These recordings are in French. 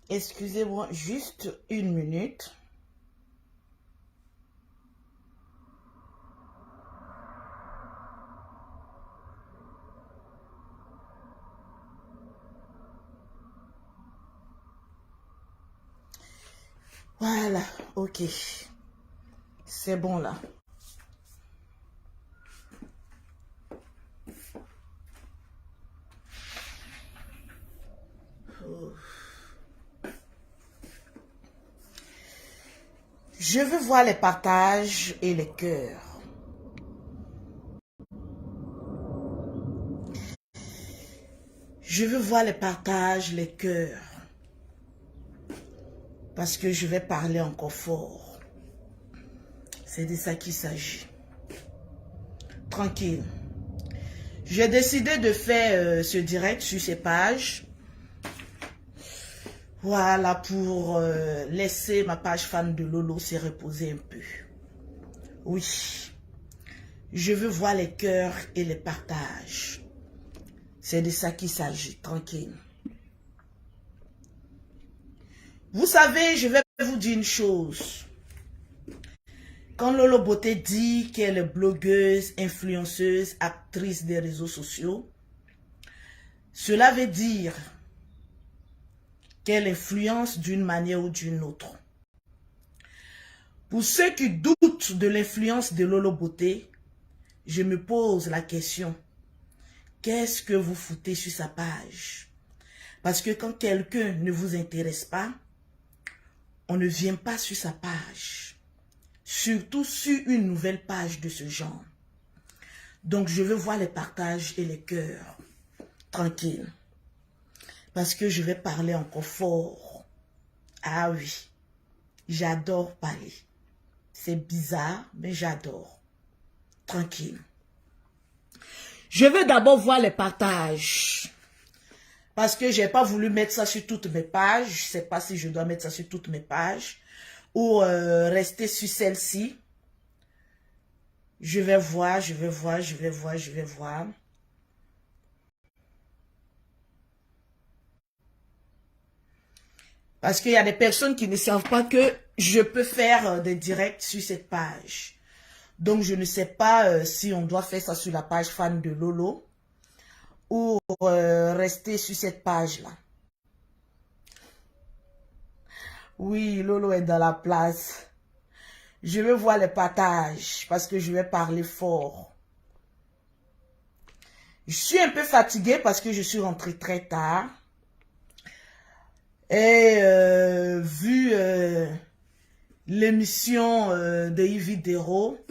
Excusez-moi juste une minute. Voilà, ok. C'est bon là. Je veux voir les partages et les cœurs. Je veux voir les partages, les cœurs. Parce que je vais parler encore fort. C'est de ça qu'il s'agit. Tranquille. J'ai décidé de faire ce direct sur ces pages. Voilà, pour laisser ma page fan de Lolo se reposer un peu. Oui. Je veux voir les cœurs et les partages. C'est de ça qu'il s'agit. Tranquille. Vous savez, je vais vous dire une chose. Quand Lolo Beauté dit qu'elle est blogueuse, influenceuse, actrice des réseaux sociaux, cela veut dire qu'elle influence d'une manière ou d'une autre. Pour ceux qui doutent de l'influence de Lolo Beauté, je me pose la question, qu'est-ce que vous foutez sur sa page? Parce que quand quelqu'un ne vous intéresse pas, on ne vient pas sur sa page. Surtout sur une nouvelle page de ce genre. Donc, je veux voir les partages et les cœurs. Tranquille. Parce que je vais parler encore fort. Ah oui. J'adore parler. C'est bizarre, mais j'adore. Tranquille. Je veux d'abord voir les partages. Parce que je n'ai pas voulu mettre ça sur toutes mes pages. Je ne sais pas si je dois mettre ça sur toutes mes pages. Ou rester sur celle-ci. Je vais voir, je vais voir, je vais voir, je vais voir. Parce qu'il y a des personnes qui ne savent pas que je peux faire des directs sur cette page. Donc, je ne sais pas si on doit faire ça sur la page fan de Lolo ou rester sur cette page-là. Oui, Lolo est dans la place. Je vais voir les partages parce que je vais parler fort. Je suis un peu fatiguée parce que je suis rentrée très tard. Et vu l'émission de Yves Dero,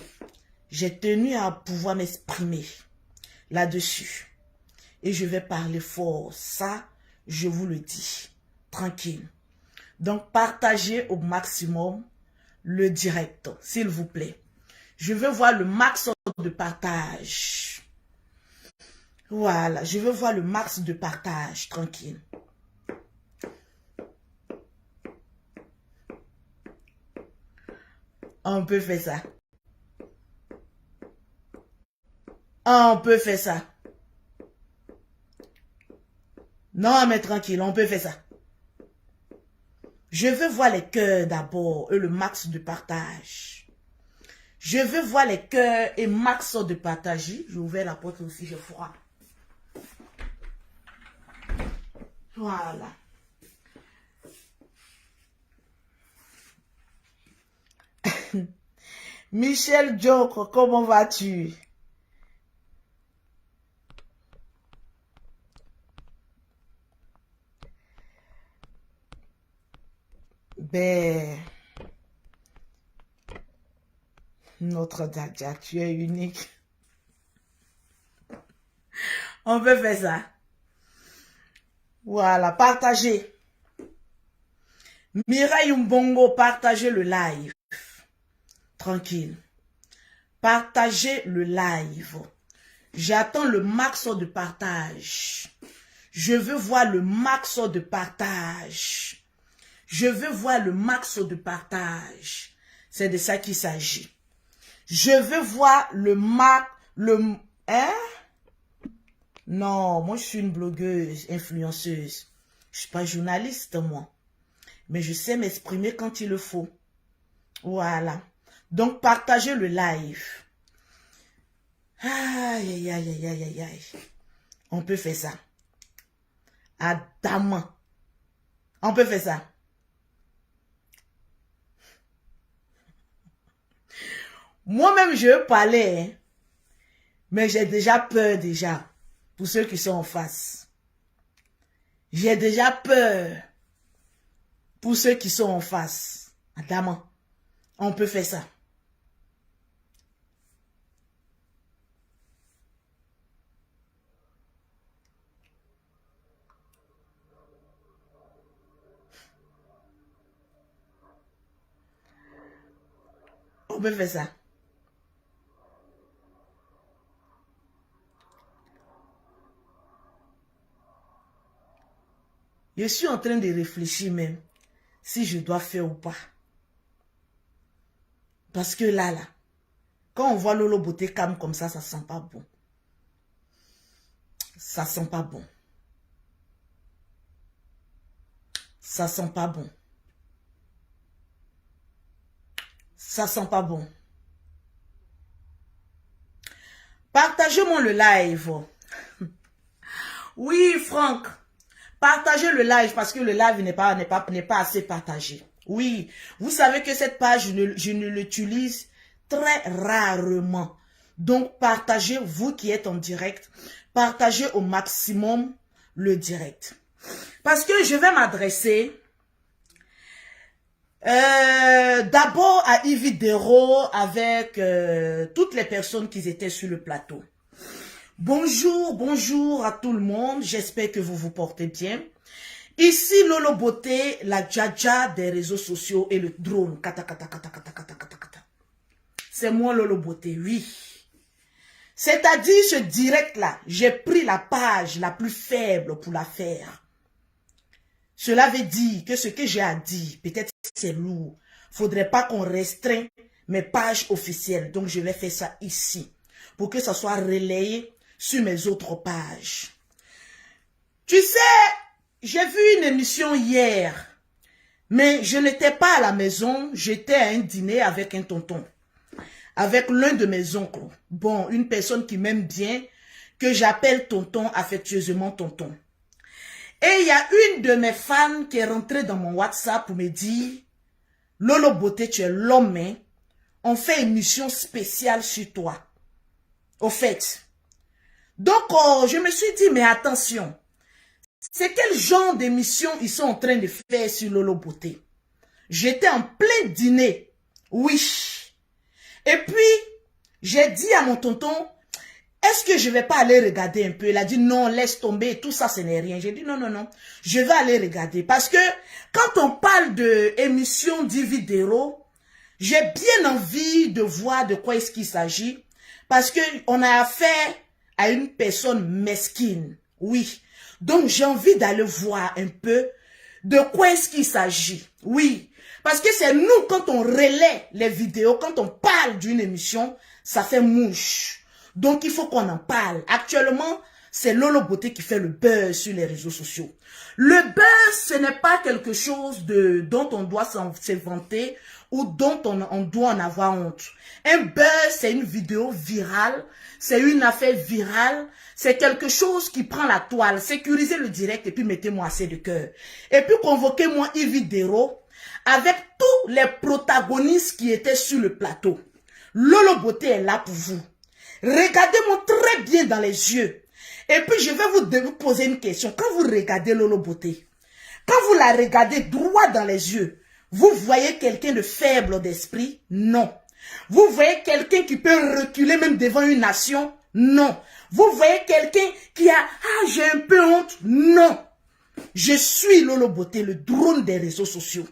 j'ai tenu à pouvoir m'exprimer là-dessus. Et je vais parler fort. Ça, je vous le dis. Tranquille. Donc, partagez au maximum le direct, s'il vous plaît. Je veux voir le max de partage. Voilà, je veux voir le max de partage. Tranquille. On peut faire ça. On peut faire ça. Non, mais tranquille, on peut faire ça. Je veux voir les cœurs d'abord et le max de partage. Je veux voir les cœurs et max de partage. J'ai ouvert la porte aussi, j'ai froid. Voilà. Michel Joke, comment vas-tu? Ben, notre Dadia, tu es unique. On peut faire ça. Voilà, partagez. Mireille Mbongo, partagez le live. Tranquille. Partagez le live. J'attends le max de partage. Je veux voir le max de partage. Je veux voir le max de partage. C'est de ça qu'il s'agit. Je veux voir le max... Hein? Non, moi je suis une blogueuse, influenceuse. Je ne suis pas journaliste, moi. Mais je sais m'exprimer quand il le faut. Voilà. Donc, partagez le live. Aïe, aïe, aïe, aïe, aïe, aïe. On peut faire ça. Adam. On peut faire ça. Moi-même, je parlais, hein, mais j'ai déjà peur déjà. Pour ceux qui sont en face. J'ai déjà peur. Pour ceux qui sont en face. Adam. On peut faire ça. On peut faire ça. Je suis en train de réfléchir même si je dois faire ou pas. Parce que là, quand on voit Lolo Beauté calme comme ça sent pas bon. Ça sent pas bon. Ça sent pas bon. Ça sent pas bon. Partagez-moi le live. Oui, Franck. Partagez le live parce que le live n'est pas assez partagé. Oui, vous savez que cette page, je ne l'utilise très rarement. Donc, partagez, vous qui êtes en direct, partagez au maximum le direct. Parce que je vais m'adresser d'abord à Yves Dero avec toutes les personnes qui étaient sur le plateau. Bonjour, bonjour à tout le monde. J'espère que vous vous portez bien. Ici, Lolo Beauté, la djaja des réseaux sociaux et le drone. Kata, kata, kata, kata, kata, kata, kata. C'est moi, Lolo Beauté, oui. C'est-à-dire, ce direct-là, j'ai pris la page la plus faible pour la faire. Cela veut dire que ce que j'ai à dire, peut-être c'est lourd. Faudrait pas qu'on restreigne mes pages officielles. Donc, je vais faire ça ici. Pour que ça soit relayé sur mes autres pages. Tu sais, j'ai vu une émission hier. Mais je n'étais pas à la maison. J'étais à un dîner avec un tonton. Avec l'un de mes oncles. Bon, une personne qui m'aime bien. Que j'appelle tonton, affectueusement tonton. Et il y a une de mes fans qui est rentrée dans mon WhatsApp pour me dire « Lolo Beauté, tu es l'homme, hein? On fait une émission spéciale sur toi. » Au fait. Donc, je me suis dit, mais attention. C'est quel genre d'émission ils sont en train de faire sur Lolo Beauté? J'étais en plein dîner. Oui. Et puis, j'ai dit à mon tonton, est-ce que je vais pas aller regarder un peu? Il a dit non, laisse tomber, tout ça, ce n'est rien. J'ai dit non, non, non, je vais aller regarder. Parce que quand on parle de émission d'Yves Dero, j'ai bien envie de voir de quoi est-ce qu'il s'agit. Parce qu'on a affaire à une personne mesquine. Oui. Donc, j'ai envie d'aller voir un peu de quoi est-ce qu'il s'agit. Oui. Parce que c'est nous, quand on relaie les vidéos, quand on parle d'une émission, ça fait mouche. Donc, il faut qu'on en parle. Actuellement, c'est Lolo Beauté qui fait le buzz sur les réseaux sociaux. Le buzz, ce n'est pas quelque chose dont on doit s'inventer ou dont on doit en avoir honte. Un buzz, c'est une vidéo virale, c'est une affaire virale, c'est quelque chose qui prend la toile. Sécurisez le direct et puis mettez-moi assez de cœur. Et puis convoquez-moi Yves Dero avec tous les protagonistes qui étaient sur le plateau. Lolo Beauté est là pour vous. Regardez-moi très bien dans les yeux. Et puis, je vais vous poser une question. Quand vous regardez Lolo Beauté, quand vous la regardez droit dans les yeux, vous voyez quelqu'un de faible d'esprit? Non. Vous voyez quelqu'un qui peut reculer même devant une nation? Non. Vous voyez quelqu'un qui a « Ah, j'ai un peu honte ?» Non. Je suis Lolo Beauté, le drone des réseaux sociaux.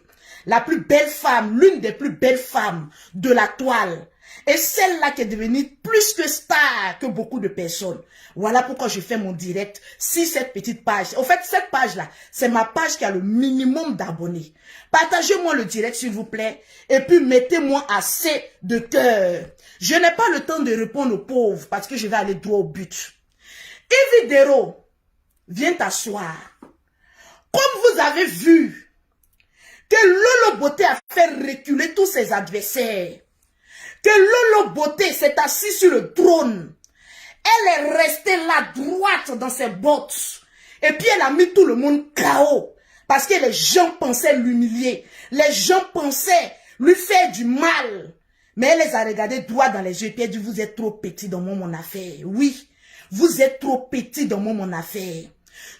La plus belle femme, l'une des plus belles femmes de la toile. Et celle-là qui est devenue plus que star que beaucoup de personnes. Voilà pourquoi je fais mon direct sur cette petite page. En fait, cette page-là, c'est ma page qui a le minimum d'abonnés. Partagez-moi le direct, s'il vous plaît. Et puis, mettez-moi assez de cœur. Je n'ai pas le temps de répondre aux pauvres parce que je vais aller droit au but. Yves Dero, viens t'asseoir. Comme vous avez vu que Lolo Beauté a fait reculer tous ses adversaires, que Lolo Beauté s'est assis sur le trône. Elle est restée là droite dans ses bottes. Et puis elle a mis tout le monde KO. Parce que les gens pensaient l'humilier. Les gens pensaient lui faire du mal. Mais elle les a regardés droit dans les yeux et puis elle dit, vous êtes trop petit dans mon affaire. Oui, vous êtes trop petit dans mon affaire.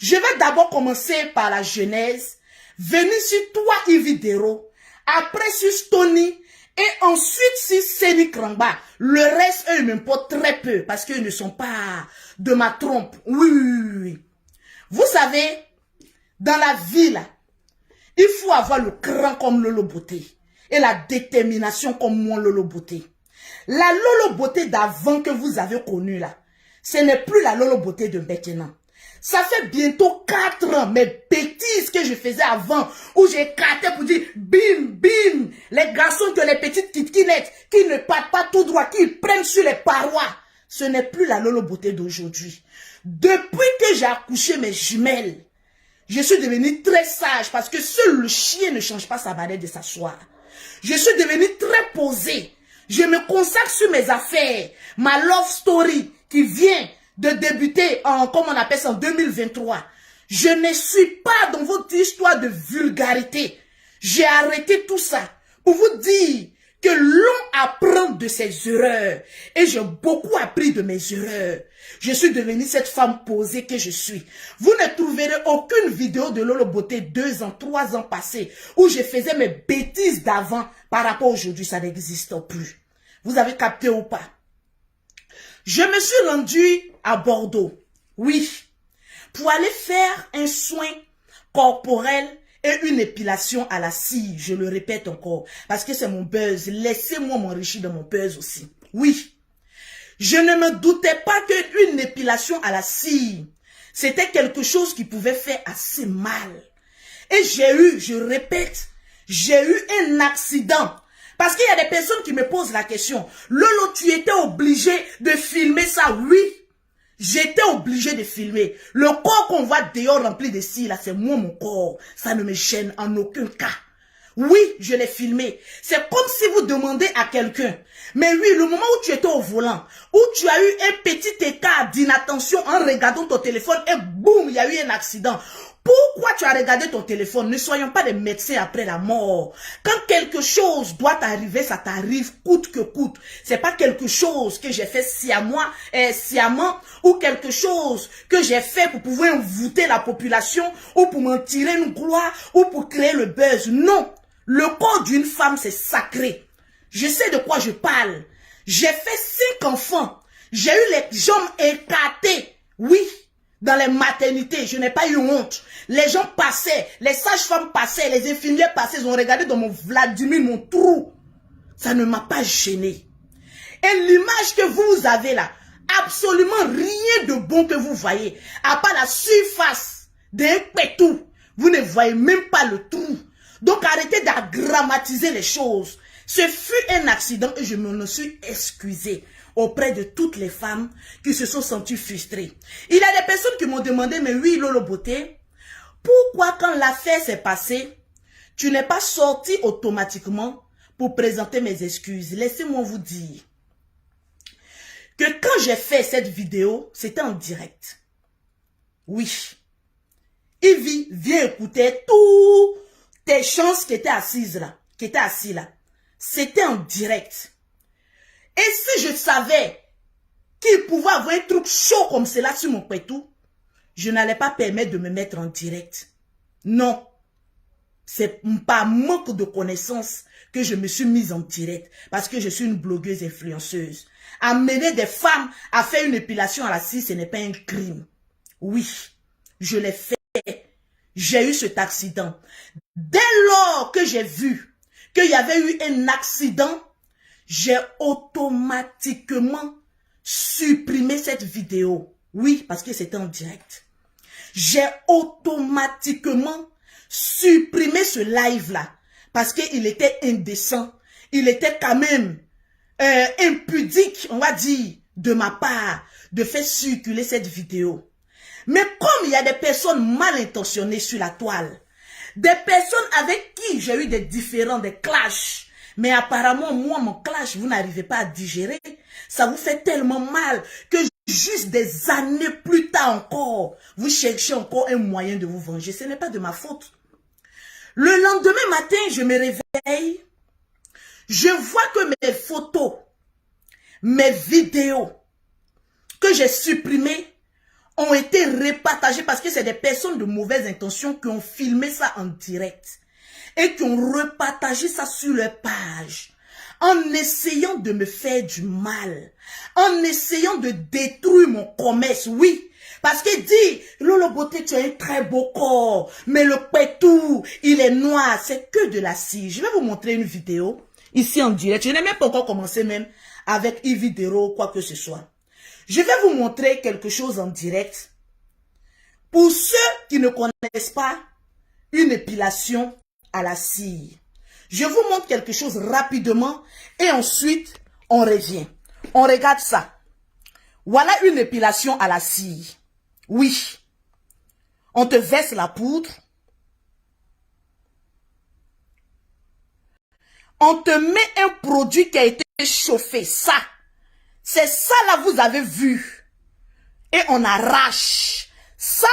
Je vais d'abord commencer par la genèse. Venir sur toi, Ividero. Après sur Stony. Et ensuite sur Seni Krangba. Le reste, eux, ils m'importent très peu. Parce qu'ils ne sont pas de ma trompe. Oui, oui, oui, oui. Vous savez, dans la vie, là, il faut avoir le cran comme Lolo Beauté. Et la détermination comme moi, Lolo Beauté. La Lolo Beauté d'avant que vous avez connue, là, ce n'est plus la Lolo Beauté de maintenant. Ça fait bientôt 4 ans, mes bêtises que je faisais avant, où j'écartais pour dire, bim, bim, les garçons que les petites kitkinettes, qui ne partent pas tout droit, qui prennent sur les parois. Ce n'est plus la Lolo Beauté d'aujourd'hui. Depuis que j'ai accouché mes jumelles, je suis devenue très sage parce que seul le chien ne change pas sa manière de s'asseoir. Je suis devenue très posée. Je me consacre sur mes affaires. Ma love story qui vient de débuter en, comme on appelle ça, en 2023. Je ne suis pas dans votre histoire de vulgarité. J'ai arrêté tout ça pour vous dire que l'on apprend de ses erreurs. Et j'ai beaucoup appris de mes erreurs. Je suis devenue cette femme posée que je suis. Vous ne trouverez aucune vidéo de Lolo Beauté 2 ans, 3 ans passés où je faisais mes bêtises d'avant par rapport à aujourd'hui. Ça n'existe plus. Vous avez capté ou pas? Je me suis rendue à Bordeaux. Oui. Pour aller faire un soin corporel et une épilation à la cire. Je le répète encore. Parce que c'est mon buzz. Laissez-moi m'enrichir de mon buzz aussi. Oui. Je ne me doutais pas qu'une épilation à la cire, c'était quelque chose qui pouvait faire assez mal. Et j'ai eu, je répète, j'ai eu un accident. Parce qu'il y a des personnes qui me posent la question. Lolo, tu étais obligé de filmer ça? Oui. J'étais obligé de filmer. Le corps qu'on voit dehors rempli de cire, là, c'est moi mon corps. Ça ne me gêne en aucun cas. Oui, je l'ai filmé. C'est comme si vous demandez à quelqu'un. Mais oui, le moment où tu étais au volant, où tu as eu un petit écart d'inattention en regardant ton téléphone et boum, il y a eu un accident. Pourquoi tu as regardé ton téléphone? Ne soyons pas des médecins après la mort. Quand quelque chose doit t'arriver, ça t'arrive coûte que coûte. C'est pas quelque chose que j'ai fait sciemment ou quelque chose que j'ai fait pour pouvoir envoûter la population ou pour m'en tirer une gloire ou pour créer le buzz. Non. Le corps d'une femme, c'est sacré. Je sais de quoi je parle. J'ai fait 5 enfants. J'ai eu les jambes écartées. Oui. Dans les maternités, je n'ai pas eu honte. Les gens passaient, les sages-femmes passaient, les infirmières passaient, ils ont regardé dans mon Vladimir, mon trou. Ça ne m'a pas gêné. Et l'image que vous avez là, absolument rien de bon que vous voyez, à part la surface d'un pétou. Vous ne voyez même pas le trou. Donc arrêtez d'aggramatiser les choses. Ce fut un accident et je me suis excusée auprès de toutes les femmes qui se sont senties frustrées. Il y a des personnes qui m'ont demandé, mais oui, Lolo Beauté, pourquoi quand l'affaire s'est passée, tu n'es pas sorti automatiquement pour présenter mes excuses? Laissez-moi vous dire que quand j'ai fait cette vidéo, c'était en direct. Oui. Ivy, viens écouter toutes tes chances qui étaient assises là, qui étaient assis là. C'était en direct. Et si je savais qu'il pouvait avoir un truc chaud comme cela sur mon pétou, je n'allais pas permettre de me mettre en direct. Non. C'est par manque de connaissances que je me suis mise en direct. Parce que je suis une blogueuse influenceuse. Amener des femmes à faire une épilation à la cire, ce n'est pas un crime. Oui, je l'ai fait. J'ai eu cet accident. Dès lors que j'ai vu qu'il y avait eu un accident, j'ai automatiquement supprimé cette vidéo. Oui, parce que c'était en direct. J'ai automatiquement supprimé ce live-là. Parce qu'il était indécent. Il était quand même impudique, on va dire, de ma part, de faire circuler cette vidéo. Mais comme il y a des personnes mal intentionnées sur la toile, Des personnes avec qui j'ai eu des différends, des clashs. Mais apparemment, moi, mon clash, vous n'arrivez pas à digérer. Ça vous fait tellement mal que juste des années plus tard encore, vous cherchez encore un moyen de vous venger. Ce n'est pas de ma faute. Le lendemain matin, je me réveille. Je vois que mes photos, mes vidéos que j'ai supprimées ont été repartagées parce que c'est des personnes de mauvaise intention qui ont filmé ça en direct et qui ont repartagé ça sur leur page en essayant de me faire du mal, en essayant de détruire mon commerce, oui. Parce qu'il dit, Lolo Beauté, tu as un très beau corps, mais le pétou, il est noir, c'est que de la cire. Je vais vous montrer une vidéo, ici en direct. Je n'ai même pas encore commencé même avec une vidéo ou quoi que ce soit. Je vais vous montrer quelque chose en direct. Pour ceux qui ne connaissent pas une épilation à la cire, je vous montre quelque chose rapidement et ensuite on revient. On regarde ça. Voilà une épilation à la cire. Oui. On te verse la poudre. On te met un produit qui a été chauffé. Ça. C'est ça là vous avez vu. Et on arrache. Ça,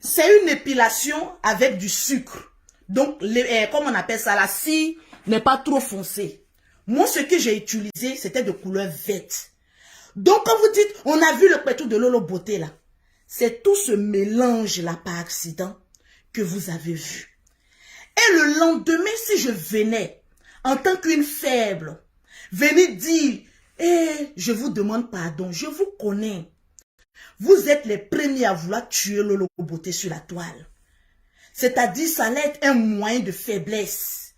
c'est une épilation avec du sucre. Donc, comme on appelle ça, la cire n'est pas trop foncée. Moi, ce que j'ai utilisé, c'était de couleur verte. Donc, quand vous dites, on a vu le pétou de Lolo Beauté là, c'est tout ce mélange là par accident que vous avez vu. Et le lendemain, si je venais, en tant qu'une faible, venez dire, je vous demande pardon, je vous connais. Vous êtes les premiers à vouloir tuer Lolo Beauté sur la toile. C'est-à-dire, ça allait être un moyen de faiblesse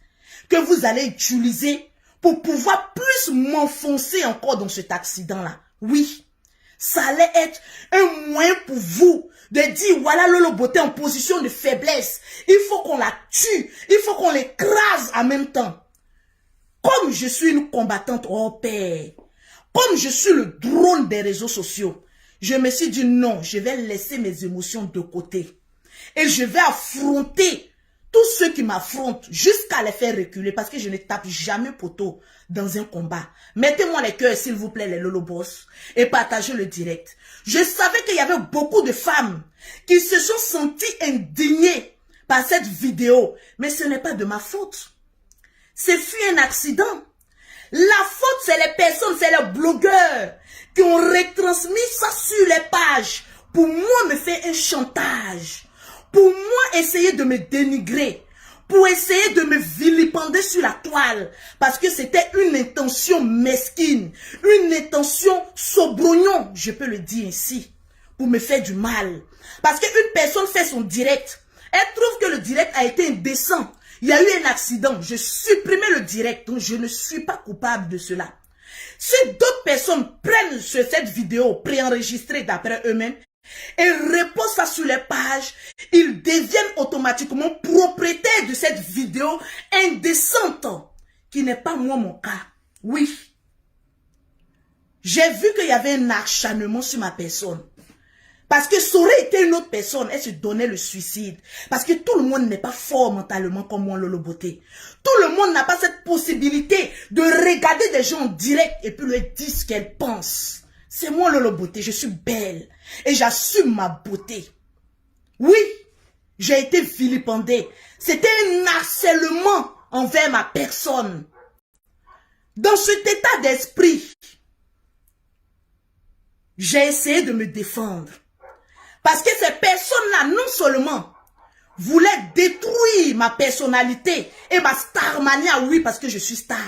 que vous allez utiliser pour pouvoir plus m'enfoncer encore dans cet accident-là. Oui, ça allait être un moyen pour vous de dire, voilà Lolo Beauté en position de faiblesse. Il faut qu'on la tue, il faut qu'on l'écrase en même temps. Comme je suis une combattante hors pair, comme je suis le drone des réseaux sociaux, je me suis dit non, je vais laisser mes émotions de côté. Et je vais affronter tous ceux qui m'affrontent jusqu'à les faire reculer parce que je ne tape jamais poteau dans un combat. Mettez-moi les cœurs s'il vous plaît les Lolo Boss et partagez le direct. Je savais qu'il y avait beaucoup de femmes qui se sont senties indignées par cette vidéo. Mais ce n'est pas de ma faute. C'est fut un accident. La faute, c'est les personnes, c'est les blogueurs qui ont retransmis ça sur les pages pour moi me faire un chantage, pour moi essayer de me dénigrer, pour essayer de me vilipender sur la toile, parce que c'était une intention mesquine, une intention saubrognon, je peux le dire ainsi, pour me faire du mal. Parce qu'une personne fait son direct, elle trouve que le direct a été indécent. Il y a eu un accident, je supprimais le direct, donc je ne suis pas coupable de cela. Si d'autres personnes prennent cette vidéo préenregistrée d'après eux-mêmes et reposent ça sur les pages, ils deviennent automatiquement propriétaires de cette vidéo indécente, qui n'est pas moi mon cas. Oui, j'ai vu qu'il y avait un acharnement sur ma personne. Parce que ça aurait été une autre personne, elle se donnait le suicide. Parce que tout le monde n'est pas fort mentalement comme moi, Lolo Beauté. Tout le monde n'a pas cette possibilité de regarder des gens en direct et puis leur dire ce qu'elles pensent. C'est moi, Lolo Beauté, je suis belle. Et j'assume ma beauté. Oui, j'ai été vilipendée. C'était un harcèlement envers ma personne. Dans cet état d'esprit, j'ai essayé de me défendre. Parce que ces personnes-là, non seulement voulaient détruire ma personnalité et ma starmania, oui, parce que je suis star,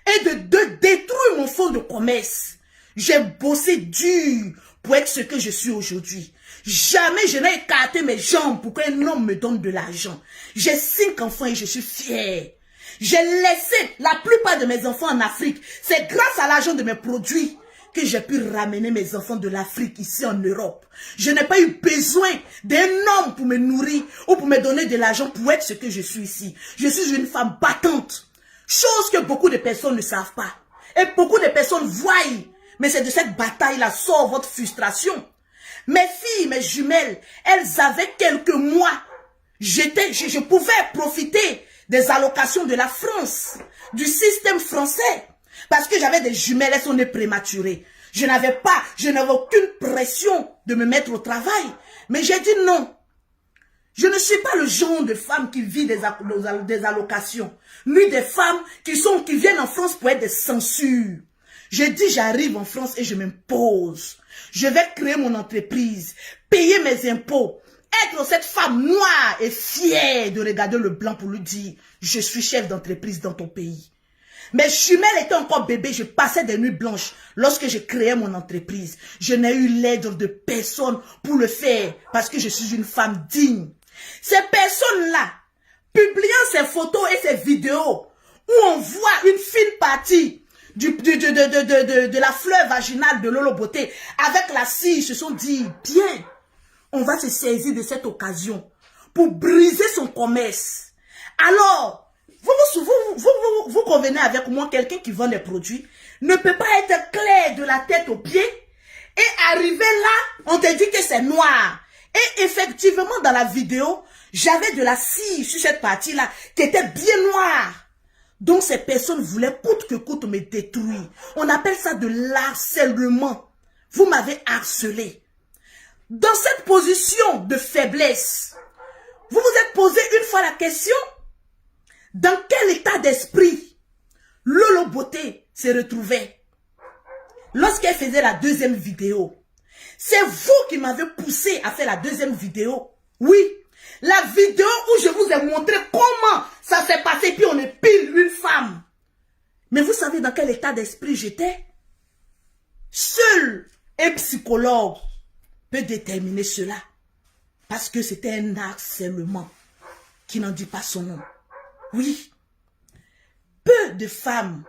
et de détruire mon fonds de commerce. J'ai bossé dur pour être ce que je suis aujourd'hui. Jamais je n'ai écarté mes jambes pour qu'un homme me donne de l'argent. J'ai 5 enfants et je suis fière. J'ai laissé la plupart de mes enfants en Afrique. C'est grâce à l'argent de mes produits que j'ai pu ramener mes enfants de l'Afrique ici en Europe. Je n'ai pas eu besoin d'un homme pour me nourrir ou pour me donner de l'argent pour être ce que je suis ici. Je suis une femme battante. Chose que beaucoup de personnes ne savent pas. Et beaucoup de personnes voient. Mais c'est de cette bataille-là sort votre frustration. Mes filles, mes jumelles, elles avaient quelques mois je pouvais profiter des allocations de la France, du système français. Parce que j'avais des jumelles, elles sont nées prématurées. Je n'avais aucune pression de me mettre au travail. Mais j'ai dit non. Je ne suis pas le genre de femme qui vit des allocations. Ni des femmes qui viennent en France pour être des censures. J'ai dit j'arrive en France et je m'impose. Je vais créer mon entreprise, payer mes impôts, être cette femme noire et fière de regarder le blanc pour lui dire je suis chef d'entreprise dans ton pays. Mes jumelles étaient encore bébés, je passais des nuits blanches lorsque je créais mon entreprise. Je n'ai eu l'aide de personne pour le faire parce que je suis une femme digne. Ces personnes-là, publiant ces photos et ces vidéos où on voit une fine partie de la fleur vaginale de Lolo Beauté avec la cire, se sont dit, bien, on va se saisir de cette occasion pour briser son commerce. Alors, vous convenez avec moi, quelqu'un qui vend des produits ne peut pas être clair de la tête aux pieds et arriver là, on te dit que c'est noir. Et effectivement, dans la vidéo, j'avais de la cire sur cette partie-là qui était bien noire. Donc, ces personnes voulaient coûte que coûte me détruire. On appelle ça de l'harcèlement. Vous m'avez harcelé. Dans cette position de faiblesse, vous vous êtes posé une fois la question, dans quel état d'esprit Lolo Beauté se retrouvait lorsqu'elle faisait la deuxième vidéo? C'est vous qui m'avez poussé à faire la deuxième vidéo. Oui, la vidéo où je vous ai montré comment ça s'est passé, puis on épile une femme. Mais vous savez dans quel état d'esprit j'étais? Seul un psychologue peut déterminer cela. Parce que c'était un harcèlement qui n'en dit pas son nom. Oui, peu de femmes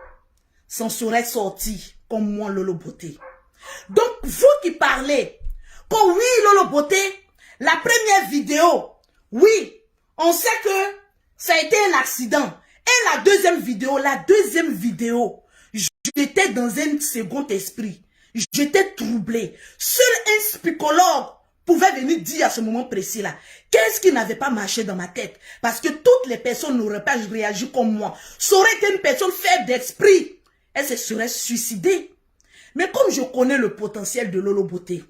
s'en seraient sorties comme moi, Lolo Beauté. Donc, vous qui parlez, que oui, Lolo Beauté, la première vidéo, oui, on sait que ça a été un accident. Et la deuxième vidéo, j'étais dans un second esprit. J'étais troublé. Seul un psychologue pouvait venir dire à ce moment précis-là, qu'est-ce qui n'avait pas marché dans ma tête? Parce que toutes les personnes n'auraient pas réagi comme moi. Ça aurait été une personne faible d'esprit. Elle se serait suicidée. Mais comme je connais le potentiel de Lolo Beauté,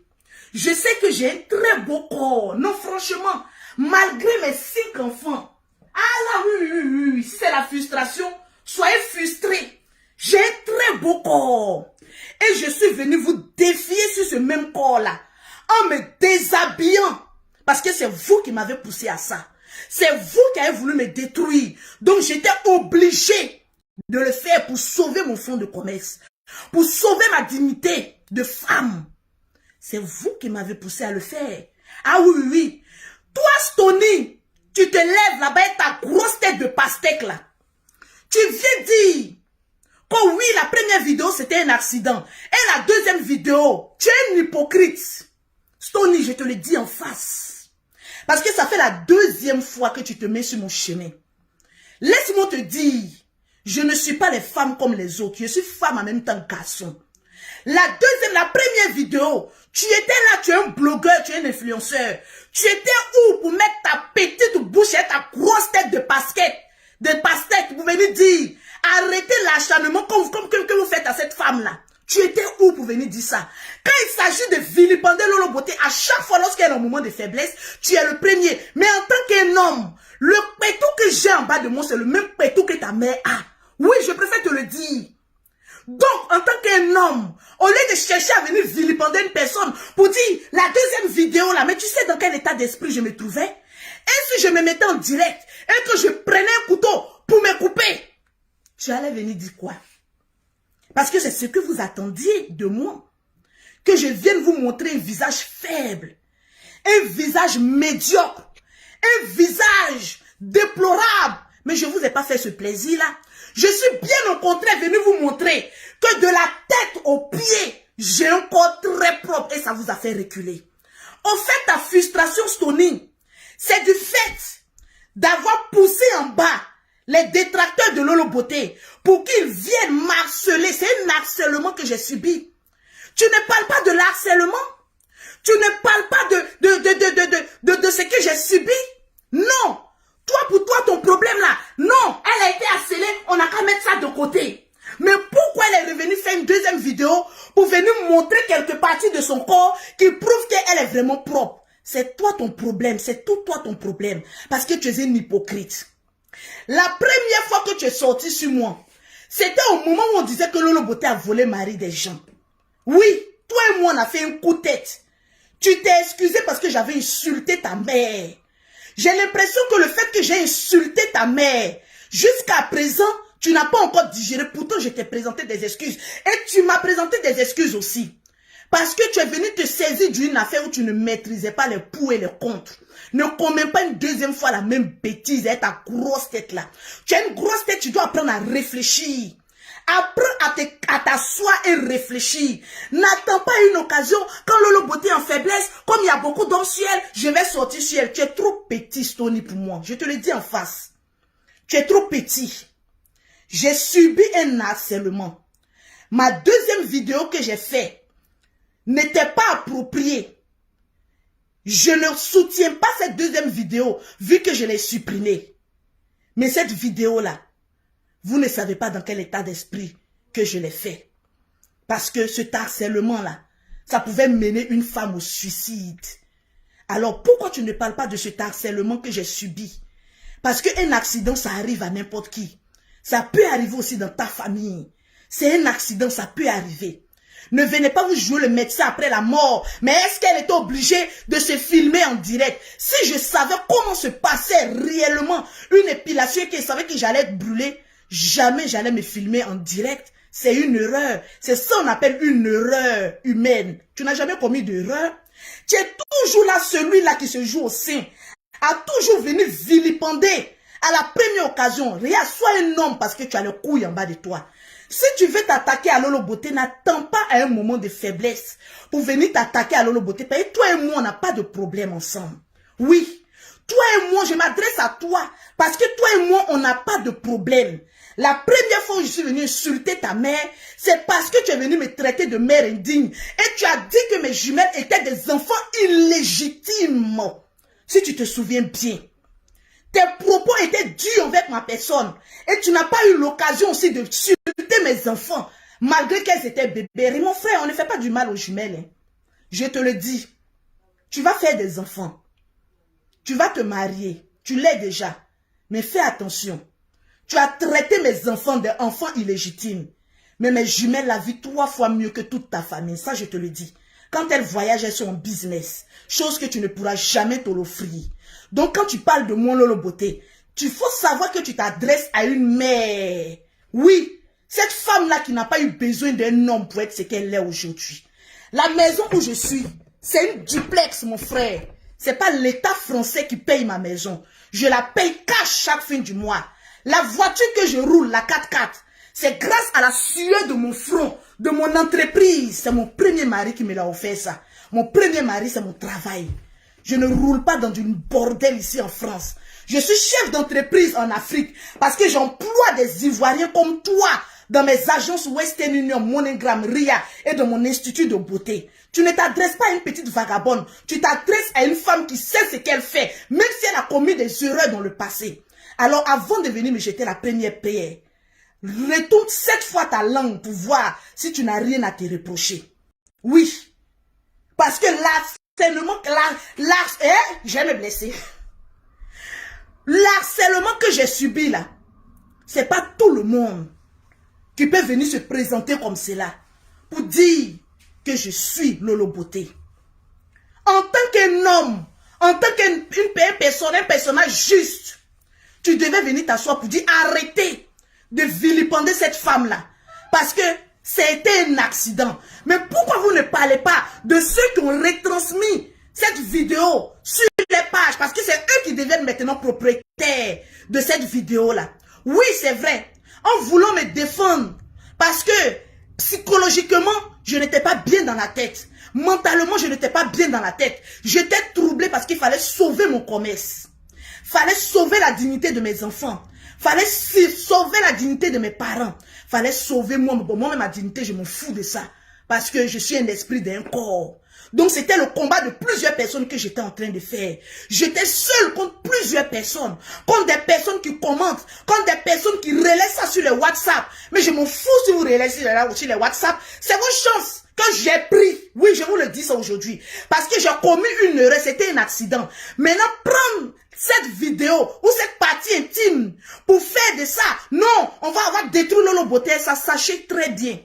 je sais que j'ai un très beau corps. Non, franchement, malgré mes 5 enfants. Ah là, oui, si c'est la frustration, soyez frustrés. J'ai un très beau corps. Et je suis venu vous défier sur ce même corps-là, en me déshabillant. Parce que c'est vous qui m'avez poussé à ça. C'est vous qui avez voulu me détruire. Donc j'étais obligé de le faire pour sauver mon fonds de commerce. Pour sauver ma dignité de femme. C'est vous qui m'avez poussé à le faire. Ah oui, oui. Toi, Stony, tu te lèves là-bas et ta grosse tête de pastèque là. Tu viens dire que oui, la première vidéo c'était un accident. Et la deuxième vidéo, tu es une hypocrite. Stony, je te le dis en face. Parce que ça fait la deuxième fois que tu te mets sur mon chemin. Laisse-moi te dire, je ne suis pas les femmes comme les autres. Je suis femme en même temps garçon. La première vidéo, tu étais là, tu es un blogueur, tu es un influenceur. Tu étais où pour mettre ta petite bouche et ta grosse tête de pastèque pour venir dire, arrêtez l'acharnement que vous faites à cette femme-là. Tu étais où pour venir dire ça? Quand il s'agit de vilipender Lolo Beauté, à chaque fois lorsqu'il y a un moment de faiblesse, tu es le premier. Mais en tant qu'un homme, le pétou que j'ai en bas de moi, c'est le même pétou que ta mère a. Oui, je préfère te le dire. Donc, en tant qu'un homme, au lieu de chercher à venir vilipender une personne pour dire la deuxième vidéo là, mais tu sais dans quel état d'esprit je me trouvais? Et si je me mettais en direct et que je prenais un couteau pour me couper, tu allais venir dire quoi? Parce que c'est ce que vous attendiez de moi. Que je vienne vous montrer un visage faible, un visage médiocre, un visage déplorable. Mais je ne vous ai pas fait ce plaisir-là. Je suis bien au contraire venu vous montrer que de la tête aux pieds, j'ai un corps très propre et ça vous a fait reculer. En fait, ta frustration, Stony, c'est du fait d'avoir poussé en bas les détracteurs de Lolo Beauté pour qu'ils viennent m'harceler. C'est un harcèlement que j'ai subi. Tu ne parles pas de l'harcèlement. Tu ne parles pas de ce que j'ai subi. Non. Toi, pour toi, ton problème là, non, elle a été harcelée, on n'a qu'à mettre ça de côté. Mais pourquoi elle est revenue faire une deuxième vidéo pour venir montrer quelques parties de son corps qui prouvent qu'elle est vraiment propre? C'est toi ton problème, c'est tout toi ton problème. Parce que tu es une hypocrite. La première fois que tu es sorti sur moi, c'était au moment où on disait que Lolo Beauté a volé le mari des gens. Oui, toi et moi on a fait un coup de tête. Tu t'es excusé parce que j'avais insulté ta mère. J'ai l'impression que le fait que j'ai insulté ta mère, jusqu'à présent, tu n'as pas encore digéré. Pourtant, je t'ai présenté des excuses. Et tu m'as présenté des excuses aussi. Parce que tu es venu te saisir d'une affaire où tu ne maîtrisais pas les pour et les contre. Ne commets pas une deuxième fois la même bêtise avec ta grosse tête là. Tu as une grosse tête, tu dois apprendre à réfléchir. Apprends à t'asseoir et réfléchir. N'attends pas une occasion. Quand Lolo Beauté est en faiblesse, comme il y a beaucoup d'hommes sur elle, je vais sortir sur elle. Tu es trop petit, Stony, pour moi. Je te le dis en face. Tu es trop petit. J'ai subi un harcèlement. Ma deuxième vidéo que j'ai faite n'était pas appropriée. Je ne soutiens pas cette deuxième vidéo, vu que je l'ai supprimée. Mais cette vidéo-là, vous ne savez pas dans quel état d'esprit que je l'ai fait. Parce que ce harcèlement-là, ça pouvait mener une femme au suicide. Alors pourquoi tu ne parles pas de ce harcèlement que j'ai subi? Parce qu'un accident, ça arrive à n'importe qui. Ça peut arriver aussi dans ta famille. C'est un accident, ça peut arriver. Ne venez pas vous jouer le médecin après la mort. Mais est-ce qu'elle était obligée de se filmer en direct? Si je savais comment se passait réellement une épilation et qu'elle savait que j'allais être brûlée, jamais j'allais me filmer en direct. C'est une erreur. C'est ça qu'on appelle une erreur humaine. Tu n'as jamais commis d'erreur. Tu es toujours là, celui-là qui se joue au sein, a toujours venu vilipender à la première occasion. Regarde, sois un homme parce que tu as le couille en bas de toi. Si tu veux t'attaquer à Lolo Beauté, n'attends pas à un moment de faiblesse pour venir t'attaquer à Lolo Beauté. Parce que toi et moi, on n'a pas de problème ensemble. Oui, toi et moi, je m'adresse à toi parce que toi et moi, on n'a pas de problème. La première fois où je suis venu insulter ta mère, c'est parce que tu es venu me traiter de mère indigne. Et tu as dit que mes jumelles étaient des enfants illégitimes. Si tu te souviens bien. Tes propos étaient durs avec ma personne. Et tu n'as pas eu l'occasion aussi de insulter mes enfants. Malgré qu'elles étaient bébés. Et mon frère, on ne fait pas du mal aux jumelles. Hein. Je te le dis. Tu vas faire des enfants. Tu vas te marier. Tu l'es déjà. Mais fais attention. Tu as traité mes enfants d'enfants illégitimes. Mais mes jumelles la vivent 3 fois mieux que toute ta famille. Ça, je te le dis. Quand elles voyagent, elles sont en business. Chose que tu ne pourras jamais te l'offrir. Donc, quand tu parles de mon Lolo Beauté, tu faut savoir que tu t'adresses à une mère. Oui, cette femme-là qui n'a pas eu besoin d'un homme pour être ce qu'elle est aujourd'hui. La maison où je suis, c'est une duplex, mon frère. C'est pas l'État français qui paye ma maison. Je la paye cash chaque fin du mois. La voiture que je roule, la 4x4, c'est grâce à la sueur de mon front, de mon entreprise. C'est mon premier mari qui me l'a offert ça. Mon premier mari, c'est mon travail. Je ne roule pas dans une bordel ici en France. Je suis chef d'entreprise en Afrique parce que j'emploie des Ivoiriens comme toi dans mes agences Western Union, Monogram, RIA et dans mon institut de beauté. Tu ne t'adresses pas à une petite vagabonde. Tu t'adresses à une femme qui sait ce qu'elle fait, même si elle a commis des erreurs dans le passé. Alors avant de venir me jeter la première prière, retourne 7 fois ta langue pour voir si tu n'as rien à te reprocher. Oui. Parce que l'harcèlement, je vais me blesser. L'harcèlement que j'ai subi là, c'est pas tout le monde qui peut venir se présenter comme cela pour dire que je suis Lolo Beauté. En tant qu'un homme, en tant qu'une personne, un personnage juste, tu devais venir t'asseoir pour dire arrêtez de vilipender cette femme-là. Parce que c'était un accident. Mais pourquoi vous ne parlez pas de ceux qui ont retransmis cette vidéo sur les pages? Parce que c'est eux qui deviennent maintenant propriétaires de cette vidéo-là. Oui, c'est vrai. En voulant me défendre. Parce que psychologiquement, je n'étais pas bien dans la tête. Mentalement, je n'étais pas bien dans la tête. J'étais troublé parce qu'il fallait sauver mon commerce. Fallait sauver la dignité de mes enfants. Fallait sauver la dignité de mes parents. Fallait sauver moi-même ma dignité, je m'en fous de ça. Parce que je suis un esprit d'un corps. Donc c'était le combat de plusieurs personnes que j'étais en train de faire. J'étais seule contre plusieurs personnes. Contre des personnes qui commentent. Contre des personnes qui relaient ça sur les WhatsApp. Mais je m'en fous si vous relayez sur les WhatsApp. C'est vos chances que j'ai pris. Oui, je vous le dis ça aujourd'hui. Parce que j'ai commis une erreur. C'était un accident. Maintenant, prendre cette vidéo ou cette partie intime pour faire de ça. Non, on va détruire Lolo Beauté. Ça, sachez très bien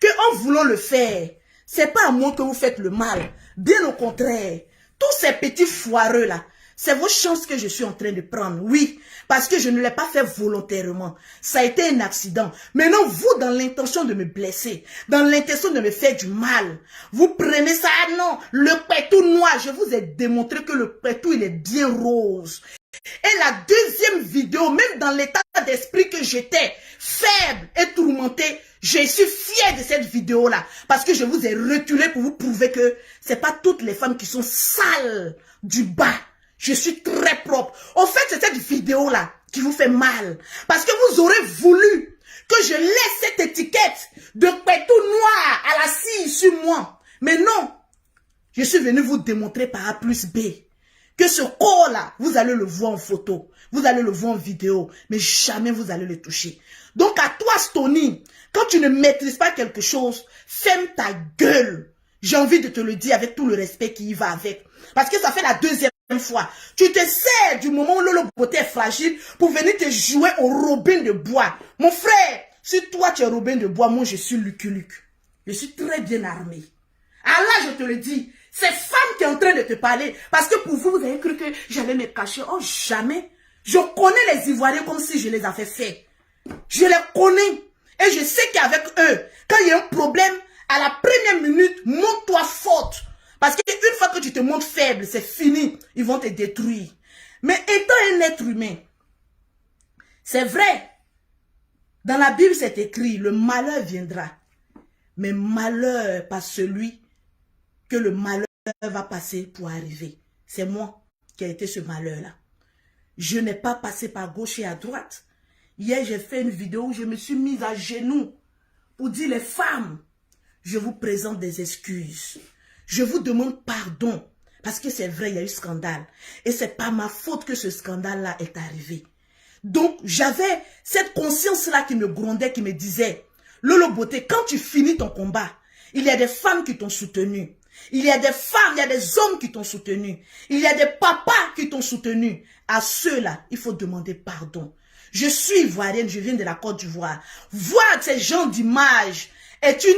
que en voulant le faire, c'est pas à moi que vous faites le mal. Bien au contraire. Tous ces petits foireux là, c'est vos chances que je suis en train de prendre. Oui, parce que je ne l'ai pas fait volontairement. Ça a été un accident. Maintenant, vous, dans l'intention de me blesser, dans l'intention de me faire du mal, vous prenez ça. Ah non, le pétou noir, je vous ai démontré que le pétou, il est bien rose. Et la deuxième vidéo, même dans l'état d'esprit que j'étais, faible et tourmenté, je suis fière de cette vidéo-là. Parce que je vous ai reculé pour vous prouver que c'est pas toutes les femmes qui sont sales du bas. Je suis très propre. En fait, c'est cette vidéo-là qui vous fait mal. Parce que vous aurez voulu que je laisse cette étiquette de pétou noir à la cire sur moi. Mais non. Je suis venu vous démontrer par A plus B que ce corps-là, vous allez le voir en photo, vous allez le voir en vidéo, mais jamais vous allez le toucher. Donc à toi, Stony, quand tu ne maîtrises pas quelque chose, ferme ta gueule. J'ai envie de te le dire avec tout le respect qui y va avec. Parce que ça fait la deuxième fois. Tu te sers du moment où Lolo Beauté est fragile pour venir te jouer au Robin de Bois. Mon frère, si toi tu es Robin de Bois, moi je suis Lucky Luke. Je suis très bien armé. Ah là, je te le dis, c'est femme qui est en train de te parler. Parce que pour vous, vous avez cru que j'allais me cacher. Oh, jamais. Je connais les Ivoiriens comme si je les avais fait. Je les connais. Et je sais qu'avec eux, quand il y a un problème, à la première minute, montre-toi forte. Parce qu'une fois que tu te montres faible, c'est fini. Ils vont te détruire. Mais étant un être humain, c'est vrai. Dans la Bible, c'est écrit, le malheur viendra. Mais malheur pas celui que le malheur va passer pour arriver. C'est moi qui ai été ce malheur-là. Je n'ai pas passé par gauche et à droite. Hier, j'ai fait une vidéo où je me suis mise à genoux pour dire les femmes, je vous présente des excuses. Je vous demande pardon. Parce que c'est vrai, il y a eu scandale. Et c'est pas ma faute que ce scandale-là est arrivé. Donc, j'avais cette conscience-là qui me grondait, qui me disait, Lolo Beauté, quand tu finis ton combat, il y a des femmes qui t'ont soutenu. Il y a des femmes, il y a des hommes qui t'ont soutenu. Il y a des papas qui t'ont soutenu. À ceux-là, il faut demander pardon. Je suis ivoirienne, je viens de la Côte d'Ivoire. Voir ces gens d'image est je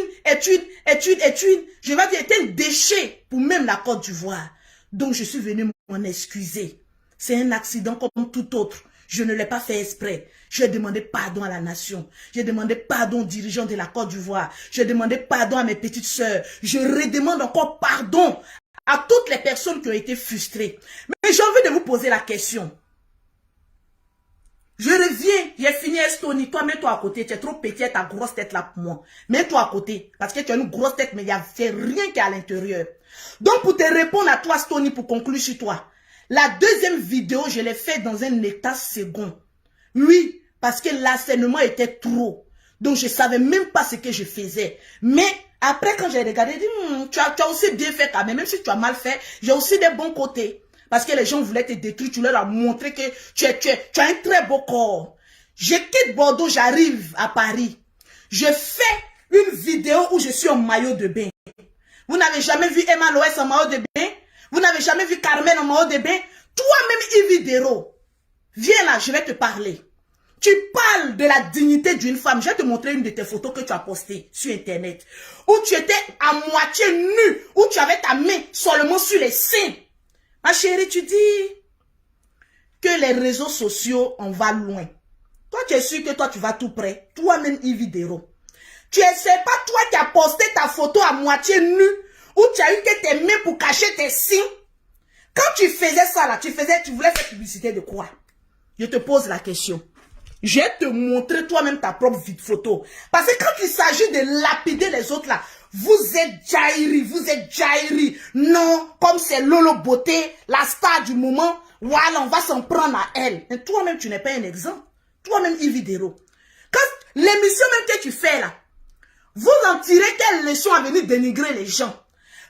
vais dire, est un déchet pour même la Côte d'Ivoire. Donc, je suis venue m'en excuser. C'est un accident comme tout autre. Je ne l'ai pas fait exprès. J'ai demandé pardon à la nation. J'ai demandé pardon aux dirigeants de la Côte d'Ivoire. J'ai demandé pardon à mes petites sœurs. Je redemande encore pardon à toutes les personnes qui ont été frustrées. Mais j'ai envie de vous poser la question. Je reviens, j'ai fini Estonie. Toi, mets-toi à côté. Tu es trop petit, ta grosse tête là pour moi. Mets-toi à côté. Parce que tu as une grosse tête, mais il n'y a rien qui est à l'intérieur. Donc, pour te répondre à toi, Estonie, pour conclure sur toi. La deuxième vidéo, je l'ai faite dans un état second. Oui, parce que l'enseignement était trop. Donc, je ne savais même pas ce que je faisais. Mais, après, quand j'ai regardé, j'ai dit, tu as aussi bien fait quand même. Même si tu as mal fait, j'ai aussi des bons côtés. Parce que les gens voulaient te détruire, tu leur as montré que tu as un très beau corps. Je quitte Bordeaux, j'arrive à Paris. Je fais une vidéo où je suis en maillot de bain. Vous n'avez jamais vu Emma Loès en maillot de bain? Vous n'avez jamais vu Carmen en maillot de bain? Toi-même, Yves Dero, viens là, je vais te parler. Tu parles de la dignité d'une femme. Je vais te montrer une de tes photos que tu as postées sur Internet. Où tu étais à moitié nue. Où tu avais ta main seulement sur les seins. Ma chérie, tu dis que les réseaux sociaux, on va loin. Toi, tu es sûr que toi, tu vas tout près. Toi-même, Yves Dero. Tu sais pas toi qui as posté ta photo à moitié nue. Où tu as eu que tes mains pour cacher tes seins. Quand tu faisais ça là, tu voulais faire publicité de quoi? Je te pose la question. Je vais te montrer toi-même ta propre photo. Parce que quand il s'agit de lapider les autres là, vous êtes Jairi. Non, comme c'est Lolo Beauté, la star du moment, voilà, on va s'en prendre à elle. Mais toi-même, tu n'es pas un exemple. Toi-même, Yves Dero. Quand l'émission même que tu fais là, vous en tirez quelle leçon à venir dénigrer les gens?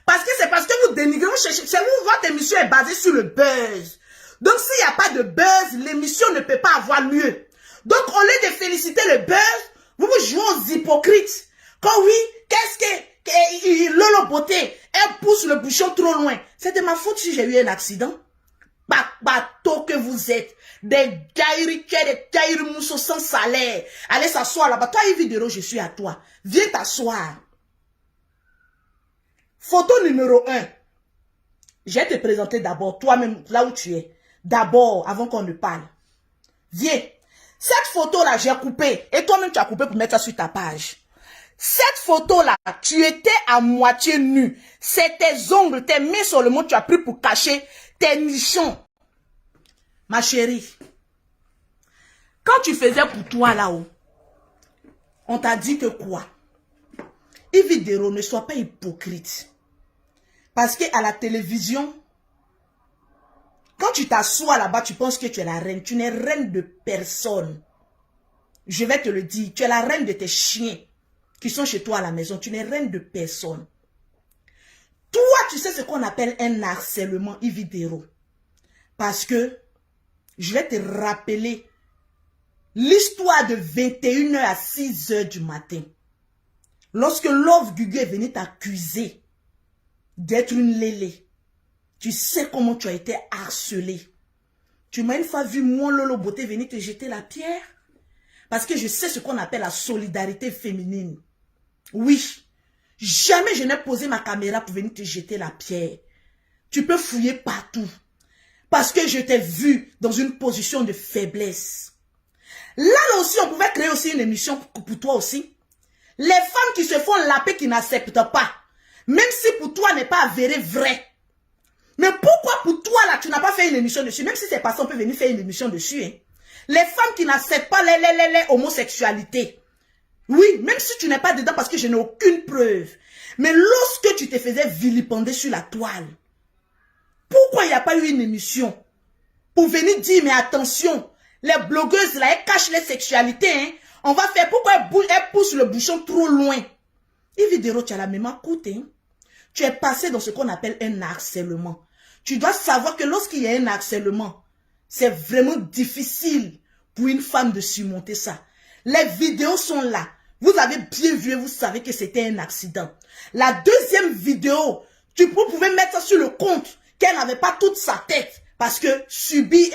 Parce que c'est parce que vous dénigrez, vous cherchez, chez vous, votre émission est basée sur le buzz. Donc, s'il n'y a pas de buzz, l'émission ne peut pas avoir lieu. Donc, au lieu de féliciter le buzz, vous vous jouez aux hypocrites. Quand oui, qu'est-ce que Lolo Beauté, elle pousse le bouchon trop loin. C'est de ma faute si j'ai eu un accident. Bateau que vous êtes. Des gaïri mousseaux sans salaire. Allez s'asseoir là-bas. Toi, Vidéo, je suis à toi. Viens t'asseoir. Photo numéro 1. Je vais te présenter d'abord, toi-même, là où tu es. D'abord, avant qu'on ne parle. Viens. Cette photo-là, j'ai coupé. Et toi-même, tu as coupé pour mettre ça sur ta page. Cette photo-là, tu étais à moitié nu. C'est tes ongles, tes mains sur le monde, tu as pris pour cacher tes nichons. Ma chérie, quand tu faisais pour toi là-haut, on t'a dit que quoi? Vidéo, ne sois pas hypocrite. Parce qu'à la télévision, quand tu t'assois là-bas, tu penses que tu es la reine. Tu n'es reine de personne. Je vais te le dire, tu es la reine de tes chiens qui sont chez toi à la maison. Tu n'es reine de personne. Toi, tu sais ce qu'on appelle un harcèlement Vidéo. Parce que, je vais te rappeler l'histoire de 21h à 6h du matin. Lorsque Love Gugu est venu t'accuser d'être une lélé, tu sais comment tu as été harcelé. Tu m'as une fois vu moi, Lolo Beauté, venir te jeter la pierre. Parce que je sais ce qu'on appelle la solidarité féminine. Oui, jamais je n'ai posé ma caméra pour venir te jeter la pierre. Tu peux fouiller partout. Parce que je t'ai vu dans une position de faiblesse. Là aussi, on pouvait créer aussi une émission pour toi aussi. Les femmes qui se font laper, qui n'acceptent pas. Même si pour toi n'est pas avéré vrai. Mais pourquoi pour toi là, tu n'as pas fait une émission dessus? Même si c'est pas ça, on peut venir faire une émission dessus. Hein. Les femmes qui n'acceptent pas les homosexualités. Oui, même si tu n'es pas dedans parce que je n'ai aucune preuve. Mais lorsque tu te faisais vilipender sur la toile, pourquoi il n'y a pas eu une émission pour venir dire, mais attention, les blogueuses là, elles cachent les sexualités. Hein. On va faire, pourquoi elles poussent le bouchon trop loin? Vidéo, tu as la même coûte. Hein. Tu es passé dans ce qu'on appelle un harcèlement. Tu dois savoir que lorsqu'il y a un harcèlement, c'est vraiment difficile pour une femme de surmonter ça. Les vidéos sont là. Vous avez bien vu et vous savez que c'était un accident. La deuxième vidéo, vous pouvez mettre ça sur le compte qu'elle n'avait pas toute sa tête. Parce que subir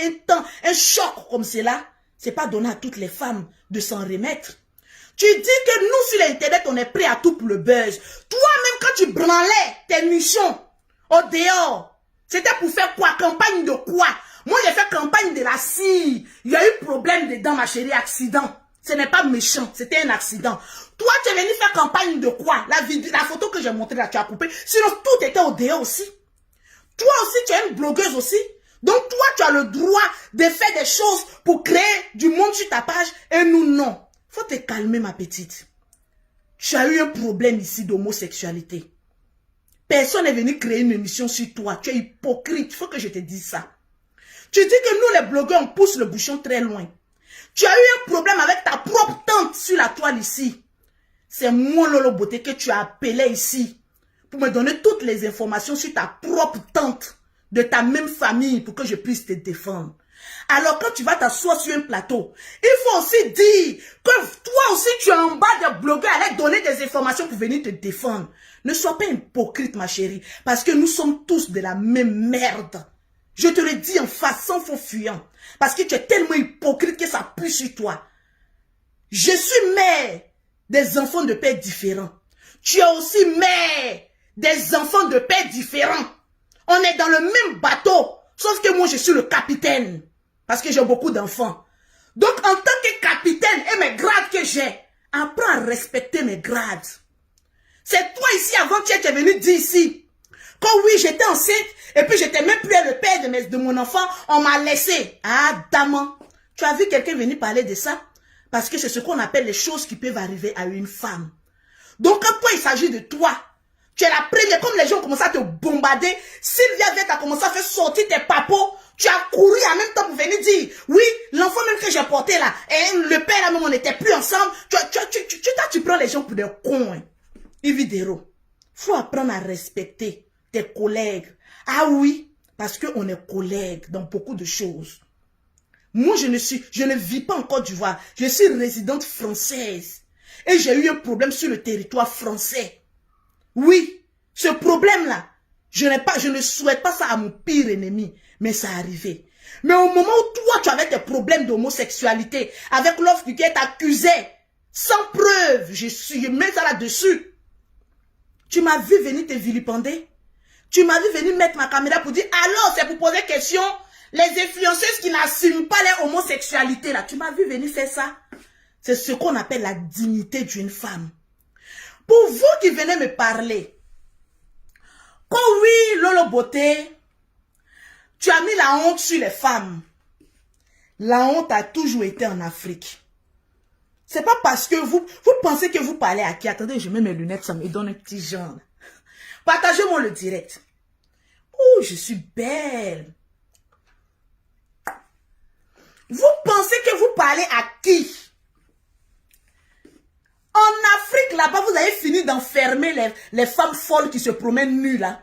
un choc comme cela, c'est pas donné à toutes les femmes de s'en remettre. Tu dis que nous, sur l'internet, on est prêt à tout pour le buzz. Toi-même, quand tu branlais tes nichons au dehors, c'était pour faire quoi? Campagne de quoi? Moi, j'ai fait campagne de la cire. Il y a eu problème dedans, ma chérie, accident. Ce n'est pas méchant, c'était un accident. Toi, tu es venu faire campagne de quoi? La photo que j'ai montrée là, tu as coupé. Sinon, tout était au dehors aussi. Toi aussi, tu es une blogueuse aussi. Donc, toi, tu as le droit de faire des choses pour créer du monde sur ta page et nous, non. Faut te calmer, ma petite. Tu as eu un problème ici d'homosexualité. Personne n'est venu créer une émission sur toi. Tu es hypocrite. Il faut que je te dise ça. Tu dis que nous, les blogueurs, on pousse le bouchon très loin. Tu as eu un problème avec ta propre tante sur la toile ici. C'est moi, Lolo Beauté, que tu as appelé ici pour me donner toutes les informations sur ta propre tante de ta même famille pour que je puisse te défendre. Alors quand tu vas t'asseoir sur un plateau, il faut aussi dire que toi aussi tu es en bas des blogueurs à aller donner des informations pour venir te défendre. Ne sois pas hypocrite, ma chérie, parce que nous sommes tous de la même merde. Je te le dis en face, sans faux fuyant, parce que tu es tellement hypocrite que ça pue sur toi. Je suis mère des enfants de pères différents. Tu es aussi mère des enfants de pères différents. On est dans le même bateau, sauf que moi je suis le capitaine. Parce que j'ai beaucoup d'enfants. Donc, en tant que capitaine et mes grades que j'ai, apprends à respecter mes grades. C'est toi ici, avant tu es venu dire ici, quand oui, j'étais enceinte, et puis j'étais même plus le père de mon enfant, on m'a laissé. Ah, dame, tu as vu quelqu'un venir parler de ça? Parce que c'est ce qu'on appelle les choses qui peuvent arriver à une femme. Donc, quand toi, il s'agit de toi, tu es la première, comme les gens commencent à te bombarder, Sylvia vient à commencer à faire sortir tes papos, tu as couru en même temps pour venir dire, oui, l'enfant même que j'ai porté là, et le père là même, on n'était plus ensemble. Tu prends les gens pour des cons. Hein. Vidéo. faut apprendre à respecter tes collègues. Ah oui, parce qu'on est collègues dans beaucoup de choses. Moi, je ne vis pas en Côte d'Ivoire. Je suis résidente française. Et j'ai eu un problème sur le territoire français. Oui, ce problème-là, je ne souhaite pas ça à mon pire ennemi. Mais ça arrivait. Mais au moment où toi, tu avais tes problèmes d'homosexualité, avec l'offre qui t'accusait, sans preuve, je mets ça là-dessus. Tu m'as vu venir te vilipender. Tu m'as vu venir mettre ma caméra pour dire, alors c'est pour poser question, les influenceuses qui n'assument pas leur homosexualité là. Tu m'as vu venir faire ça. C'est ce qu'on appelle la dignité d'une femme. Pour vous qui venez me parler, que oui, Lolo Beauté, tu as mis la honte sur les femmes. La honte a toujours été en Afrique. C'est pas parce que vous pensez que vous parlez à qui. Attendez, je mets mes lunettes, ça me donne un petit genre. Partagez-moi le direct. Oh, je suis belle. Vous pensez que vous parlez à qui? En Afrique, là-bas, vous avez fini d'enfermer les femmes folles qui se promènent nues, là.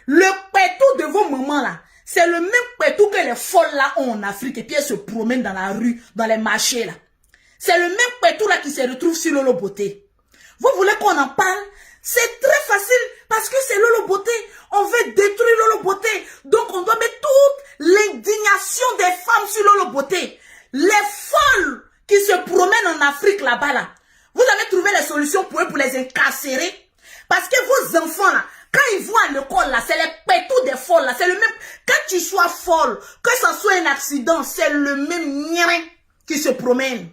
Le pétou de vos mamans, là, c'est le même pétou que les folles, là, ont en Afrique. Et puis, elles se promènent dans la rue, dans les marchés, là. C'est le même pétou, là, qui se retrouve sur Lolo Beauté. Vous voulez qu'on en parle? C'est très facile, parce que c'est Lolo Beauté. On veut détruire Lolo Beauté. Donc, on doit mettre toute l'indignation des femmes sur Lolo Beauté. Les folles qui se promènent en Afrique, là-bas, là. Vous avez trouvé les solutions pour eux, pour les incarcérer. Parce que vos enfants, là, quand ils vont à l'école, là, c'est les pétous des folles, là. C'est le même. Quand tu sois folle, que ça soit un accident, c'est le même nien qui se promène.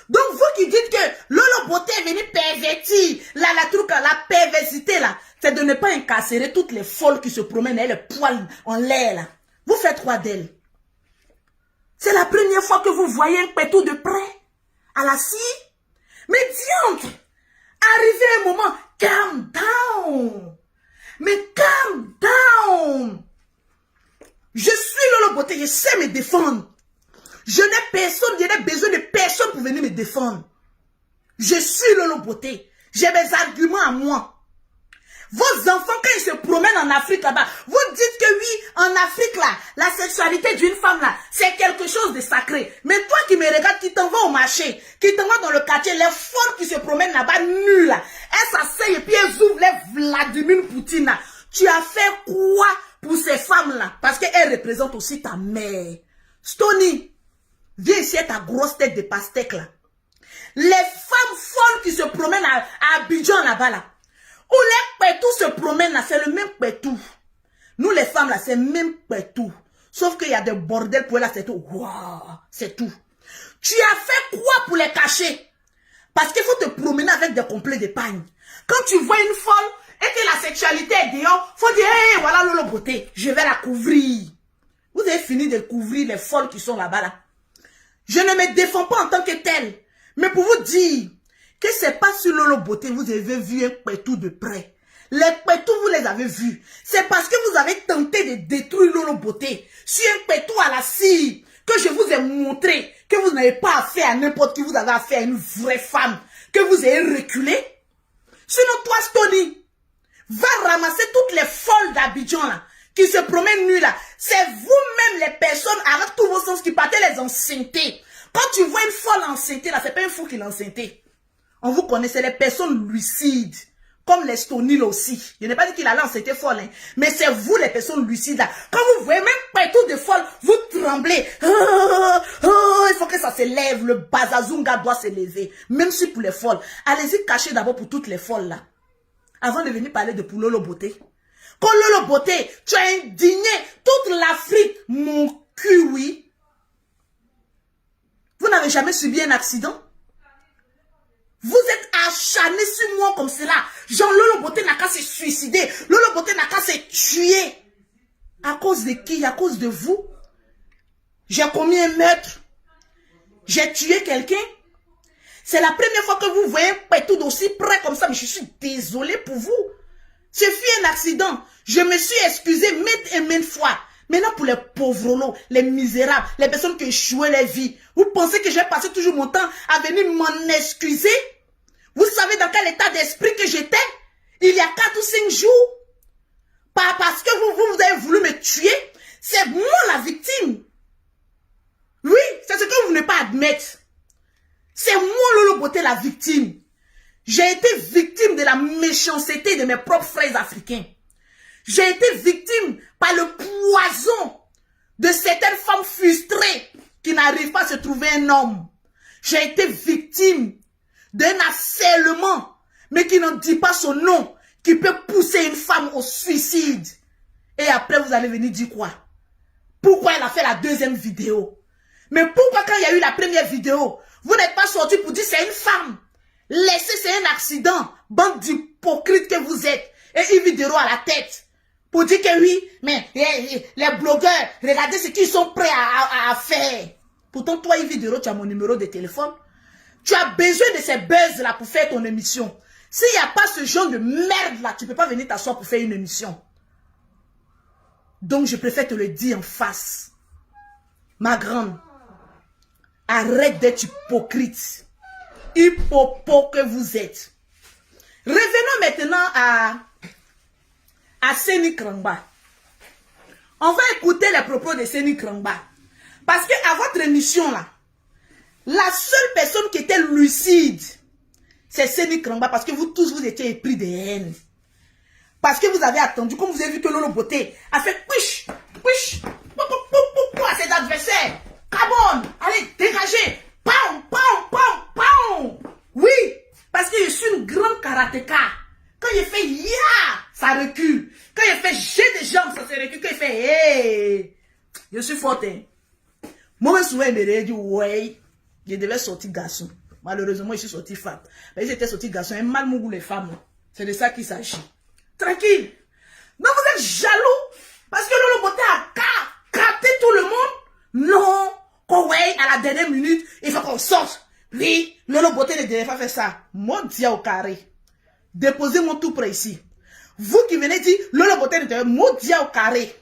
Donc, vous qui dites que Lolo Beauté est venu pervertir, la perversité, là, c'est de ne pas incarcérer toutes les folles qui se promènent et les poils en l'air, là. Vous faites quoi d'elle? C'est la première fois que vous voyez un pétou de près, à la scie. Mais diantre, arrivé un moment, calm down. Mais calm down. Je suis Lolo Beauté, je sais me défendre. Je n'ai personne, je n'ai besoin de personne pour venir me défendre. Je suis Lolo Beauté. J'ai mes arguments à moi. Vos enfants, quand ils se promènent en Afrique là-bas, vous dites que oui, en Afrique là, la sexualité d'une femme là, c'est quelque chose de sacré. Mais toi qui me regardes, qui t'en vas au marché, qui t'en vas dans le quartier, les folles qui se promènent là-bas, nues là, elles s'asseyent et puis elles ouvrent les Vladimir Poutine là. Tu as fait quoi pour ces femmes là? Parce qu'elles représentent aussi ta mère. Stony, viens ici à ta grosse tête de pastèque là. Les femmes folles qui se promènent à Abidjan là-bas là. Où les pétous se promènent là, c'est le même pétou. Nous les femmes là, c'est le même pétou. Sauf qu'il y a des bordels pour elles là, c'est tout. Waouh, c'est tout. Tu as fait quoi pour les cacher? Parce qu'il faut te promener avec des complets d'épargne. Quand tu vois une folle et que la sexualité est dehors, faut dire, hé, voilà Lolo Beauté, je vais la couvrir. Vous avez fini de couvrir les folles qui sont là-bas là. Je ne me défends pas en tant que telle. Mais pour vous dire que c'est pas sur Lolo Beauté, vous avez vu un pétou de près. Les pétous, vous les avez vus. C'est parce que vous avez tenté de détruire Lolo Beauté. Sur un pétou à la cire, que je vous ai montré que vous n'avez pas affaire à n'importe qui, vous avez affaire à une vraie femme, que vous avez reculé. Sinon, toi, Stony, va ramasser toutes les folles d'Abidjan là, qui se promènent nues là. C'est vous-même les personnes, avec tous vos sens, qui partez les enceinter. Quand tu vois une folle enceintée là, c'est pas un fou qui l'a enceintée. On vous connaissait les personnes lucides, comme les Stony là aussi. Je n'ai pas dit qu'il allait enceinter folle, hein, mais c'est vous les personnes lucides là. Quand vous voyez même pas tout de folle, vous tremblez. Il faut que ça se lève, le bazazunga doit se lever. Même si pour les folles. Allez-y cacher d'abord pour toutes les folles là. Avant de venir parler de pour Lolo Beauté. Quand Lolo Beauté, tu as indigné toute l'Afrique, mon cul, oui. Vous n'avez jamais subi un accident? Vous êtes acharné sur moi comme cela. Genre, Lolo Beauté n'a qu'à se suicider. Lolo Beauté n'a qu'à se tuer. À cause de qui? À cause de vous? J'ai commis un meurtre. J'ai tué quelqu'un. C'est la première fois que vous voyez un pétou d'aussi près comme ça. Mais je suis désolée pour vous. Ce fut un accident. Je me suis excusée maintes et maintes fois. Maintenant, pour les pauvres, les misérables, les personnes qui échouent leur vie, vous pensez que je vais passer toujours mon temps à venir m'en excuser? Vous savez dans quel état d'esprit que j'étais? il y a 4 ou 5 jours, pas parce que vous avez voulu me tuer, c'est moi la victime. Oui, c'est ce que vous ne voulez pas admettre. C'est moi, Lolo Beauté, la victime. J'ai été victime de la méchanceté de mes propres frères africains. J'ai été victime par le poison de certaines femmes frustrées qui n'arrivent pas à se trouver un homme. J'ai été victime d'un harcèlement, mais qui n'en dit pas son nom, qui peut pousser une femme au suicide. Et après, vous allez venir dire quoi? Pourquoi elle a fait la deuxième vidéo? Mais pourquoi quand il y a eu la première vidéo, vous n'êtes pas sorti pour dire c'est une femme? Laissez, c'est un accident. Bande d'hypocrites que vous êtes. Et une vidéo à la tête. Pour dire que oui, mais les blogueurs, regardez ce qu'ils sont prêts à faire. Pourtant, toi, une vidéo, tu as mon numéro de téléphone. Tu as besoin de ces buzz là pour faire ton émission. S'il n'y a pas ce genre de merde là, tu ne peux pas venir t'asseoir pour faire une émission. Donc, je préfère te le dire en face. Ma grande, arrête d'être hypocrite. Hippopo que vous êtes. Revenons maintenant à Seni Krangba. On va écouter les propos de Seni Krangba. Parce que à votre émission là, la seule personne qui était lucide, c'est Seni Krangba. Parce que vous tous, vous étiez épris de haine. Parce que vous avez attendu, comme vous avez vu que Lolo Beauté a fait push, push, à ses adversaires. Cabon, allez, dégagez. Pam, pam, pam, pam. Oui, parce que je suis une grande karatéka. Quand il fait ya, ça recule. Quand il fait jet de jambes, ça se recule. Quand il fait hey, je suis forte. Hein. Moi, je me souviens, dit ouais, je devais sortir garçon. Malheureusement, je suis sorti femme. Mais j'étais sorti garçon. Un mal mougou les femmes. C'est de ça qu'il s'agit. Tranquille. Non, vous êtes jaloux parce que Lolo Beauté a capté tout le monde. Non. Quand ouais, à la dernière minute, il faut qu'on sorte. Oui, Lolo Beauté ne devait pas faire ça. Mon Dieu au carré. Déposez mon tout près ici. Vous qui venez dire, Lolo Beauté ne devait pas, mon Dieu au carré.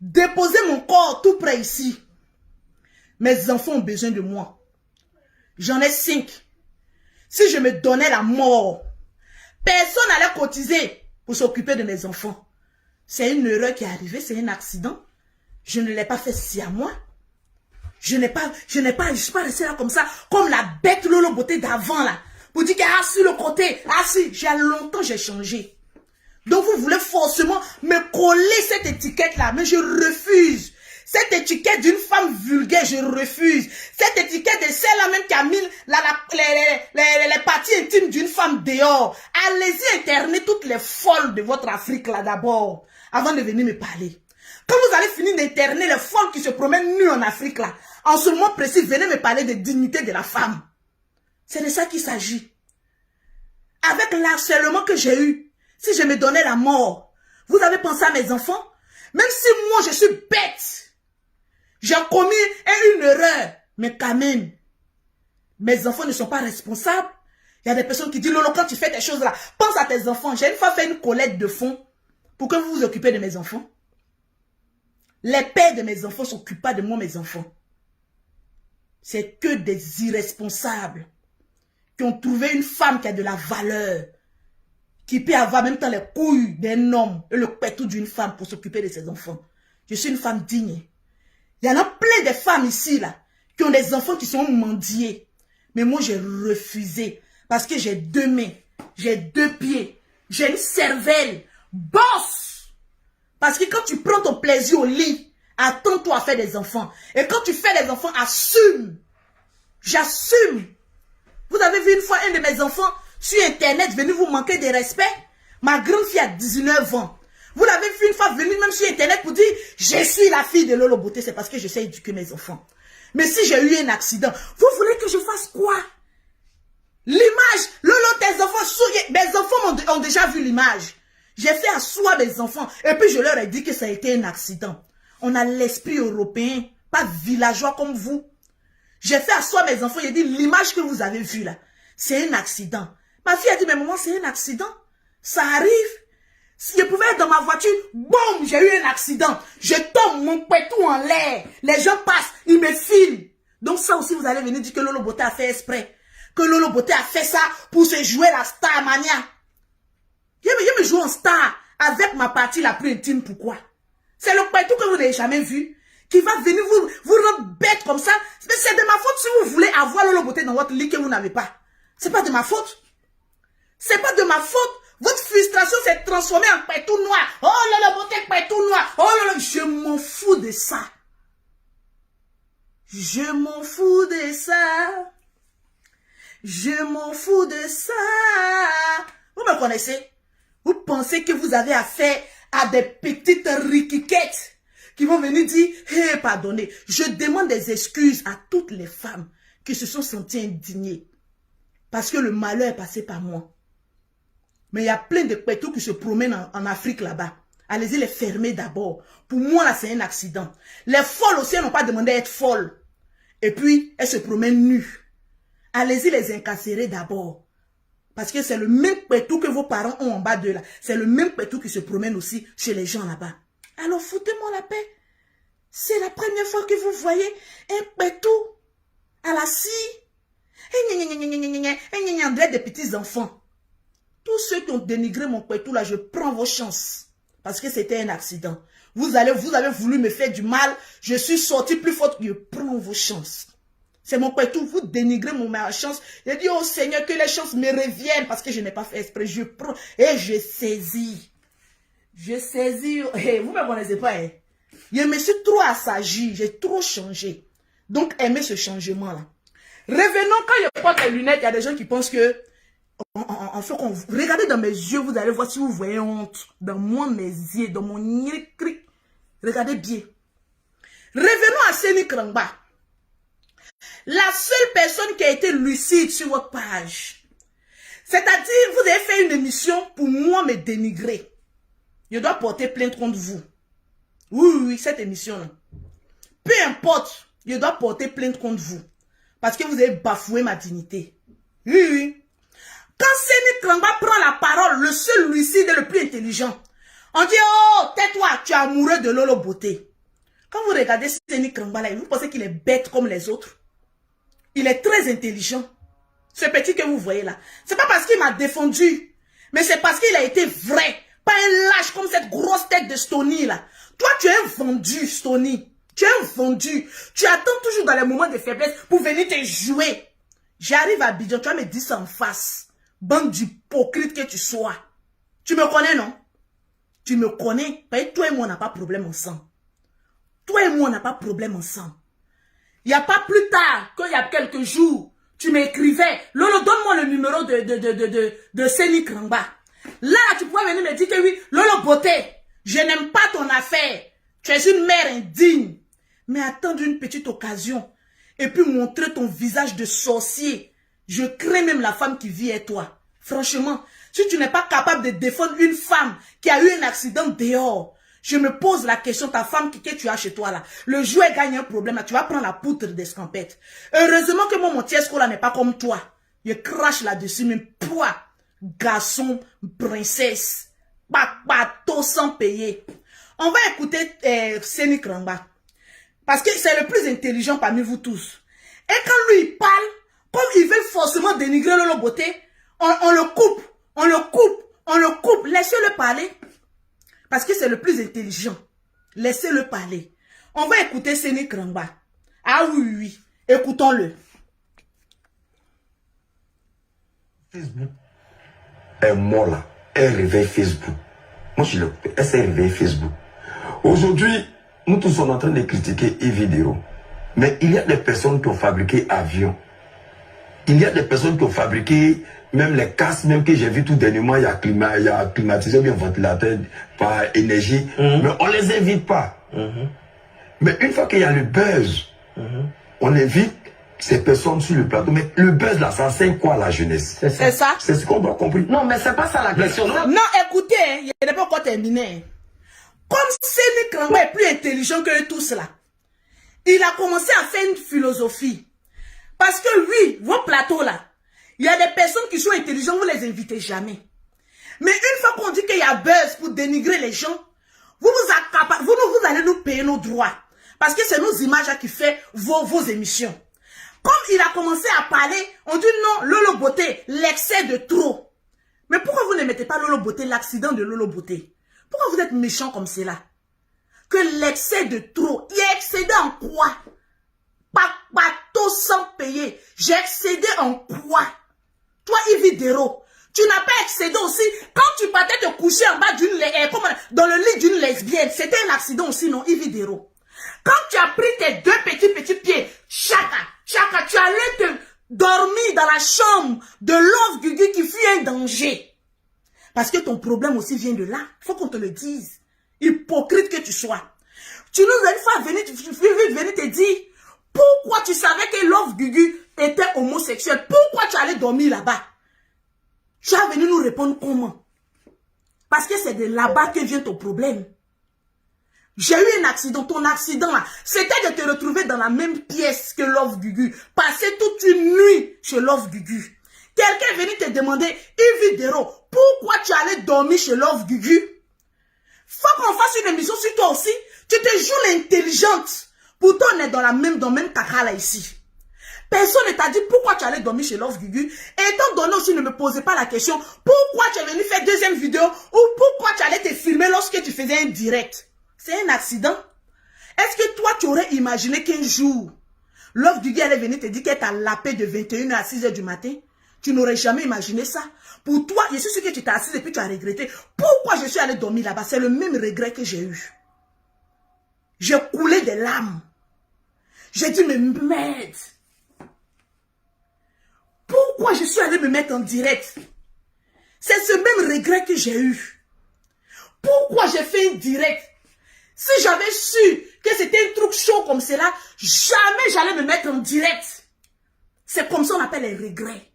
Déposez mon corps tout près ici. Mes enfants ont besoin de moi. J'en ai 5. Si je me donnais la mort, personne n'allait cotiser pour s'occuper de mes enfants. C'est une erreur qui est arrivée, c'est un accident. Je ne l'ai pas fait si à moi. Je suis pas restée là comme ça, comme la bête Lolo Beauté d'avant là. Pour dire qu'il y a sur le côté, si, j'ai changé. Donc vous voulez forcément me coller cette étiquette là, mais je refuse. Cette étiquette d'une femme vulgaire, je refuse. Cette étiquette de celle-là même qui a mis les parties intimes d'une femme dehors. Allez-y interner toutes les folles de votre Afrique là d'abord, avant de venir me parler. Quand vous allez finir d'interner les folles qui se promènent nues en Afrique là, en ce moment précis, venez me parler de dignité de la femme. C'est de ça qu'il s'agit. Avec l'harcèlement que j'ai eu, si je me donnais la mort, vous avez pensé à mes enfants? Même si moi je suis bête, j'ai commis une erreur, mais quand même, mes enfants ne sont pas responsables. Il y a des personnes qui disent, Lolo, quand tu fais des choses là, pense à tes enfants. J'ai une fois fait une collecte de fonds pour que vous vous occupez de mes enfants. Les pères de mes enfants ne s'occupent pas de moi, mes enfants. C'est que des irresponsables qui ont trouvé une femme qui a de la valeur, qui peut avoir même temps les couilles d'un homme et le pétou d'une femme pour s'occuper de ses enfants. Je suis une femme digne. Il y en a plein de femmes ici, là, qui ont des enfants qui sont mendiés. Mais moi, j'ai refusé. Parce que j'ai 2 mains, j'ai 2 pieds, j'ai une cervelle. Bosse! Parce que quand tu prends ton plaisir au lit, attends-toi à faire des enfants. Et quand tu fais des enfants, assume. J'assume. Vous avez vu une fois un de mes enfants sur Internet venir vous manquer de respect? Ma grande fille a 19 ans. Vous l'avez vu une fois venir même sur Internet pour dire « Je suis la fille de Lolo Beauté », c'est parce que je sais éduquer mes enfants. Mais si j'ai eu un accident, vous voulez que je fasse quoi? L'image, Lolo, tes enfants, mes enfants ont déjà vu l'image. J'ai fait asseoir mes enfants et puis je leur ai dit que ça a été un accident. On a l'esprit européen, pas villageois comme vous. J'ai fait asseoir mes enfants, j'ai dit l'image que vous avez vue là, c'est un accident. Ma fille a dit, mais maman, c'est un accident. Ça arrive. Si je pouvais être dans ma voiture, boum, j'ai eu un accident. Je tombe, mon pétou en l'air. Les gens passent, ils me filent. Donc ça aussi, vous allez venir dire que Lolo Beauté a fait exprès. Que Lolo Beauté a fait ça pour se jouer la star mania. Je me joue en star avec ma partie la plus intime. Pourquoi? C'est le Kpetou que vous n'avez jamais vu qui va venir vous rendre bête comme ça. Mais c'est de ma faute si vous voulez avoir Lolo Beauté dans votre lit que vous n'avez pas. C'est pas de ma faute. C'est pas de ma faute. Votre frustration s'est transformée en Kpetou noir. Oh Lolo Beauté Kpetou noir. Oh Lolo, je m'en fous de ça. Je m'en fous de ça. Je m'en fous de ça. Vous me connaissez? Vous pensez que vous avez affaire à des petites riquiquettes qui vont venir dire, hé, pardonnez, je demande des excuses à toutes les femmes qui se sont senties indignées. Parce que le malheur est passé par moi. Mais il y a plein de Kpetou qui se promènent en Afrique là-bas. Allez-y les fermer d'abord. Pour moi, là, c'est un accident. Les folles aussi, elles n'ont pas demandé à être folles. Et puis, elles se promènent nues. Allez-y les incarcérer d'abord. Parce que c'est le même Kpetou que vos parents ont en bas d'eux là. C'est le même Kpetou qui se promène aussi chez les gens là-bas. Alors foutez-moi la paix. C'est la première fois que vous voyez un Kpetou à la scie. On dirait des petits enfants. Tous ceux qui ont dénigré mon Kpetou là, je prends vos chances. Parce que c'était un accident. Vous avez voulu me faire du mal. Je suis sorti plus forte. Je prends vos chances. C'est mon Kpetou, vous dénigrez ma chance. Je dis au Seigneur que les chances me reviennent parce que je n'ai pas fait exprès. Je prends et je saisis. Je saisis. Hey, vous ne me connaissez pas. Hein? Je me suis trop assagi. J'ai trop changé. Donc, aimez ce changement-là. Revenons, quand je porte les lunettes, il y a des gens qui pensent que... En fait, regardez dans mes yeux, vous allez voir si vous voyez honte. Dans mes yeux, dans mon nid-cric. Regardez bien. Revenons à Seni Krangba. La seule personne qui a été lucide sur votre page. C'est-à-dire, vous avez fait une émission pour moi me dénigrer. Je dois porter plainte contre vous. Oui, cette émission-là. Peu importe, je dois porter plainte contre vous. Parce que vous avez bafoué ma dignité. Oui. Quand Seni Krangba prend la parole, le seul lucide et le plus intelligent, on dit, oh, tais-toi, tu es amoureux de Lolo Beauté. Quand vous regardez Seni Krangba là, vous pensez qu'il est bête comme les autres? Il est très intelligent. Ce petit que vous voyez là. C'est pas parce qu'il m'a défendu. Mais c'est parce qu'il a été vrai. Pas un lâche comme cette grosse tête de Stony là. Toi, tu es un vendu, Stony. Tu es un vendu. Tu attends toujours dans les moments de faiblesse pour venir te jouer. J'arrive à Abidjan, tu vas me dire ça en face. Bande d'hypocrite que tu sois. Tu me connais, non? Tu me connais. Parce que toi et moi, on n'a pas de problème ensemble. Toi et moi, on n'a pas de problème ensemble. Il n'y a pas plus tard qu'il y a quelques jours, tu m'écrivais, Lolo, donne-moi le numéro de Seni Krangba. Là, tu pourrais venir me dire que oui, Lolo Beauté, je n'aime pas ton affaire. Tu es une mère indigne. Mais attends une petite occasion et puis montrer ton visage de sorcier. Je crains même la femme qui vit avec toi. Franchement, si tu n'es pas capable de défendre une femme qui a eu un accident dehors, je me pose la question, ta femme que tu as chez toi là, le jouet gagne un problème, là, tu vas prendre la poutre d'escampette. Heureusement que mon Tiesco là n'est pas comme toi. Je crache là-dessus, mais toi, garçon, princesse, bateau sans payer. On va écouter Seni Krangba. Parce que c'est le plus intelligent parmi vous tous. Et quand lui il parle, comme il veut forcément dénigrer Lolo Beauté, on le coupe, laissez-le parler. Parce que c'est le plus intelligent. Laissez-le parler. On va écouter Seni Krangba. Ah oui, écoutons-le. Facebook est mort là. Elle réveille Facebook. Moi je l'ai coupé. Elle s'est réveillée Facebook. Aujourd'hui, nous tous sommes en train de critiquer e-vidéo. Mais il y a des personnes qui ont fabriqué avions. Il y a des personnes qui ont fabriqué même les casques, même que j'ai vu tout dernièrement, il y a climatisé, bien ventilateur par énergie. Mais on les invite pas. Mais une fois qu'il y a le buzz, on invite ces personnes sur le plateau. Mais le buzz là, ça enseigne quoi à la jeunesse? C'est ça. C'est ce qu'on doit comprendre. Non, mais c'est pas ça la question. Non, écoutez, il n'est pas encore terminé. Comme Seni Krangba est plus intelligent que tout cela, il a commencé à faire une philosophie. Parce que oui, vos plateaux là, il y a des personnes qui sont intelligentes, vous les invitez jamais. Mais une fois qu'on dit qu'il y a buzz pour dénigrer les gens, vous allez nous payer nos droits. Parce que c'est nos images qui fait vos émissions. Comme il a commencé à parler, on dit non, Lolo Beauté, l'excès de trop. Mais pourquoi vous ne mettez pas Lolo Beauté, l'accident de Lolo Beauté? Pourquoi vous êtes méchant comme cela? Que l'excès de trop, il a excédé en quoi? Bateau sans payer. J'ai excédé en quoi? Toi, Yves Dero, tu n'as pas excédé aussi quand tu partais te coucher en bas dans le lit d'une lesbienne. C'était un accident aussi, non, Yves Dero? Quand tu as pris tes deux petits pieds, chaka, tu allais te dormir dans la chambre de Love Gugu qui fut un danger. Parce que ton problème aussi vient de là. Il faut qu'on te le dise. Hypocrite que tu sois. Tu nous as une fois venu te dire pourquoi tu savais que Love Gugu était homosexuel. Pourquoi tu allais dormir là-bas? Tu as venu nous répondre comment? Parce que c'est de là-bas que vient ton problème. J'ai eu un accident. Ton accident là, c'était de te retrouver dans la même pièce que Love Gugu. Passer toute une nuit chez Love Gugu. Quelqu'un est venu te demander, Yves Dero, pourquoi tu allais dormir chez Love Gugu? Faut qu'on fasse une émission sur toi aussi. Tu te joues l'intelligente. Pourtant, on est dans le même caca là ici. Personne ne t'a dit pourquoi tu allais dormir chez Love Gugu. Et étant donné aussi, ne me posez pas la question, pourquoi tu es venu faire deuxième vidéo ou pourquoi tu allais te filmer lorsque tu faisais un direct. C'est un accident. Est-ce que toi, tu aurais imaginé qu'un jour, Love Gugu allait venir te dire qu'elle t'a lapé de 21h à 6h du matin? Tu n'aurais jamais imaginé ça. Pour toi, je suis sûr que tu t'es assise et puis tu as regretté. Pourquoi je suis allé dormir là-bas? C'est le même regret que j'ai eu. J'ai coulé des larmes. J'ai dit, mais merde. Pourquoi je suis allé me mettre en direct? C'est ce même regret que j'ai eu. Pourquoi j'ai fait un direct? Si j'avais su que c'était un truc chaud comme cela, jamais j'allais me mettre en direct. C'est comme ça qu'on appelle les regrets.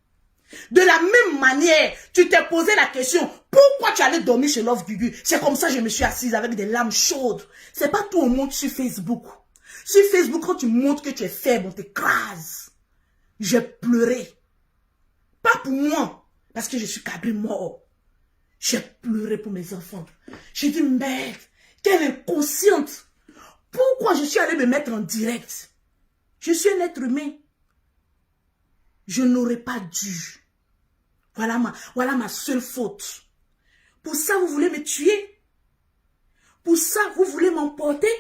De la même manière, tu t'es posé la question, pourquoi tu allais dormir chez Love Gugu? C'est comme ça que je me suis assise avec des larmes chaudes. C'est pas tout le monde sur Facebook. Sur Facebook, quand tu montres que tu es faible, on t'écrase. J'ai pleuré. Pas pour moi, parce que je suis cabri mort. J'ai pleuré pour mes enfants. J'ai dit, merde, quelle inconsciente. Pourquoi je suis allé me mettre en direct? Je suis un être humain. Je n'aurais pas dû. Voilà ma seule faute. Pour ça, vous voulez me tuer? Pour ça, vous voulez m'emporter?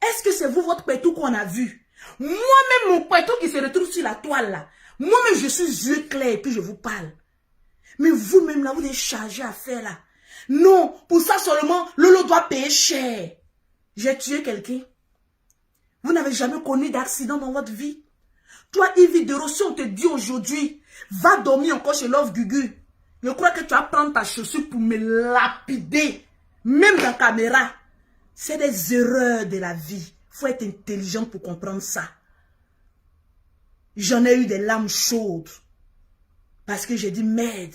Est-ce que c'est vous, votre pétou qu'on a vu? Moi-même, mon pétou qui se retrouve sur la toile là. Moi-même, je suis yeux clairs et puis je vous parle. Mais vous-même là, vous êtes chargé à faire là. Non, pour ça seulement, Lolo doit payer cher. J'ai tué quelqu'un. Vous n'avez jamais connu d'accident dans votre vie. Toi, Yves Dero, si on te dit aujourd'hui, va dormir encore chez Love Gugu. Je crois que tu vas prendre ta chaussure pour me lapider. Même dans la caméra. C'est des erreurs de la vie. Il faut être intelligent pour comprendre ça. J'en ai eu des larmes chaudes. Parce que j'ai dit, merde,